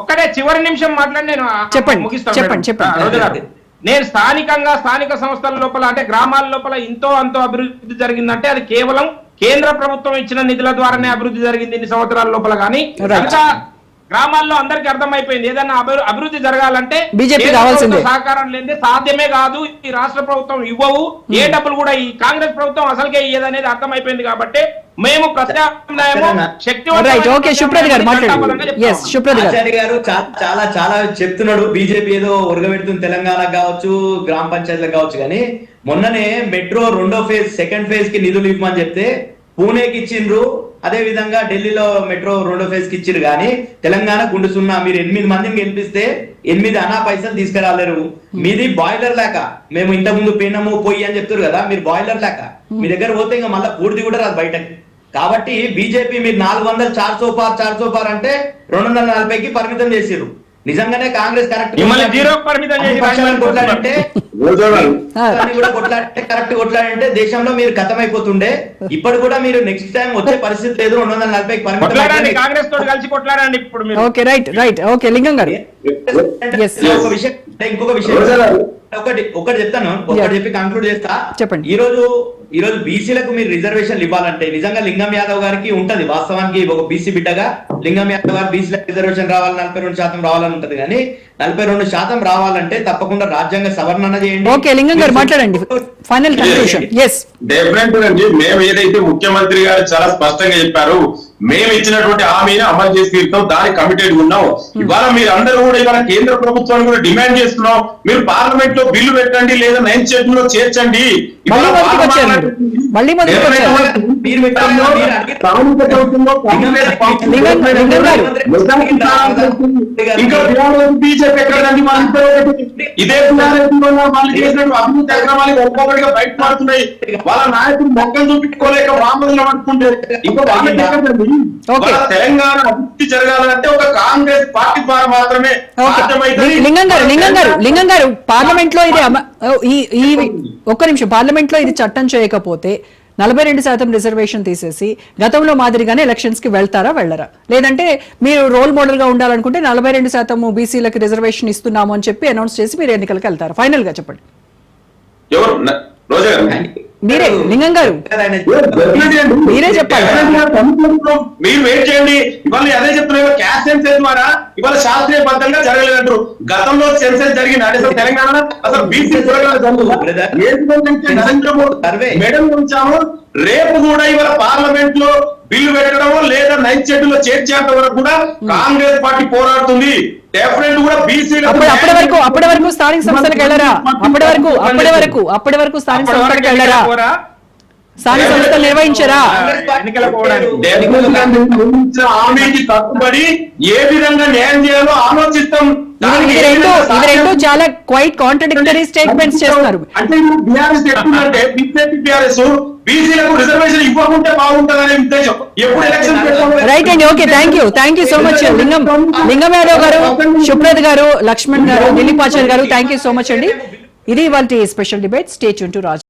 ఒక్కడే చివరి నిమిషం మాట్లాడి నేను చెప్పండి. నేను స్థానిక సంస్థల లోపల అంటే గ్రామాల లోపల ఇంతో అంతో అభివృద్ధి జరిగిందంటే అది కేవలం కేంద్ర ప్రభుత్వం ఇచ్చిన నిధుల ద్వారానే అభివృద్ధి జరిగింది ఇన్ని సంవత్సరాల లోపల. కానీ గ్రామాల్లో అందరికి అర్థమైపోయింది ఏదైనా అభివృద్ధి జరగాలంటే బీజేపీ కావాల్సిందే, సహకారం లేదే సాధ్యమే కాదు. ఈ రాష్ట్ర ప్రభుత్వం ఇవ్వవు, ఏ డబ్బులు కూడా ఈ కాంగ్రెస్ ప్రభుత్వం అసలుకే ఇయ్యదనేది అర్థమైపోయింది. కాబట్టి మేము ఆచార్య గారు చాలా చాలా చెప్తున్నాడు. బీజేపీ ఏదో ఉరగబెడుతుంది తెలంగాణ కావచ్చు, గ్రామ పంచాయతీలకు కావచ్చు. కానీ మొన్ననే మెట్రో 2వ ఫేజ్ 2nd ఫేజ్ కి నిధులు ఇవ్వమని చెప్తే పూణేకి ఇచ్చిండ్రు, అదే విధంగా ఢిల్లీలో మెట్రో 2వ ఫేజ్ కి ఇచ్చిరు కానీ తెలంగాణ గుండు సున్నా. మీరు 8 మందిని గెలిపిస్తే 8 అనా పైసలు తీసుకురాలేరు. మీది బాయిలర్ లేక మేము ఇంత ముందు పోయినాము పోయి అని చెప్తారు కదా, మీరు బాయిలర్ లేక మీ దగ్గర పోతే ఇంకా మళ్ళీ పూర్తి కూడా రాదు బయటకి. కాబట్టి బీజేపీ మీరు 400 400 పార్ అంటే 240కి పరిమితం చేసిర్రు. నిజంగానే కాంగ్రెస్ కరెక్ట్ కొట్లాడంటే కరెక్ట్ కొట్లాడంటే దేశంలో మీరు ఖతమైపోతుండే. ఇప్పుడు కూడా మీరు నెక్స్ట్ టైం వచ్చే పరిస్థితి లేదు. 240కి పరిమితం కాంగ్రెస్ తోటి కలిసి కొట్లాడండి ఇప్పుడు మీరు. ఓకే రైట్ ఓకే లింగం గారు ఒక విషయం ఇంకొక విషయం ఒకటి చెప్తాను, ఒకటి చెప్పి కంక్లూడ్ చేస్తా. చెప్పండి. ఈ రోజు బీసీలకు మీరు రిజర్వేషన్లు ఇవ్వాలంటే నిజంగా లింగం యాదవ్ గారికి ఉంటది. వాస్తవానికి ఒక బీసీ బిడ్డగా లింగం యాదవ్ గారు బీసీలకు రిజర్వేషన్ రావాలి, 42% రావాలని ఉంటది. కానీ 42% రావాలంటే తప్పకుండా రాజ్యాంగ సవరణ చేయండి. ఓకే లింగం గారు మాట్లాడండి. Final conclusion. yes డెఫినెట్ అండి. మేము ఏదైతే ముఖ్యమంత్రి గారు చాలా స్పష్టంగా చెప్పారు, మేము ఇచ్చినటువంటి హామీని అమలు చేసి తీరుతాం, దానికి కమిటెడ్ ఉన్నాం. ఇవాళ మీరు అందరూ కూడా ఇవాళ కేంద్ర ప్రభుత్వాన్ని కూడా డిమాండ్ చేస్తున్నాం, మీరు పార్లమెంట్ లో బిల్లు పెట్టండి లేదా 9th షెడ్యూల్ లో చేర్చండి. ఇంకా బీజేపీ ఎక్కడండి? ఇదే వాళ్ళు చేసినట్టు అభివృద్ధి కార్యక్రమాలు ఒక్కొక్కటిగా బయటపడుతున్నాయి. వాళ్ళ నాయకులు మొక్కలు చూపించుకోలేక వామదులు పడుతుంటే ఇంకా వాళ్ళ తెలంగాణ అభివృద్ధి జరగాలంటే ఒక కాంగ్రెస్ పార్టీ ద్వారా మాత్రమే సాధ్యమైంది. లింగం గారు పార్లమెంట్ లో ఇది ఒక్క నిమిషం, పార్లమెంట్ లో ఇది చట్టం చేయకపోతే 42% రిజర్వేషన్ తీసేసి గతంలో మాదిరిగానే ఎలక్షన్స్ కి వెళ్తారా వెళ్ళరా? లేదంటే మీరు రోల్ మోడల్ గా ఉండాలనుకుంటే 42% బీసీలకు రిజర్వేషన్ ఇస్తున్నాము అని చెప్పి అనౌన్స్ చేసి మీరు ఎన్నికలకు వెళ్తారు? ఫైనల్ గా చెప్పండి. మీరే లింగం గారు మీరే చెప్పాలి. మీరు వెయిట్ చేయండి. ఇవాళ అదే చెప్తున్నారు, క్యాస్ట్ సెన్సెస్ ద్వారా ఇవాళ శాస్త్రీయబద్ధంగా జరగలేదంటారు. గతంలో సెన్సెస్ జరిగిన తెలంగాణ అసలు బీసీ నరేంద్ర మోడీ మేడం ఉంచాము. రేపు కూడా ఇవాళ పార్లమెంట్ లో బిల్లు పెట్టడమో లేదా 9th షెడ్యూల్ లో చేర్చేంత వరకు కూడా కాంగ్రెస్ పార్టీ పోరాడుతుంది. డెఫినెట్ కూడా బీసీ అప్పటి వరకు స్థానిక సంస్థలకు వెళ్ళరా? అప్పటి వరకు స్థానిక సంస్థలకు వెళ్ళరా? స్థానిక సంస్థలు నిర్వహించరా? హామీకి కట్టుబడి ఏ విధంగా న్యాయం చేయాలో ఆలోచిస్తాం. ఇది రెండు చాలా క్వైట్ కాంట్రడిక్టరీ స్టేట్మెంట్స్ చేస్తున్నారు. అంటే బీఆర్ఎస్ చెప్తుందంటే బీఆర్ఎస్ బీసీలకు రిజర్వేషన్ ఇవ్వకుంటే బాగుంటుందనే ఉద్దేశం. ఎప్పుడు ఎలక్షన్ రైట్ అండి. Okay thank you so much లింగం యాదవ్ గారు, సుప్రత్ గారు, లక్ష్మణ్ గారు, దిలీప్ ఆచార్య గారు, థ్యాంక్ యూ సో మచ్ అండి. ఇది ఇవాల్టి special debate. Stay tune to Raj.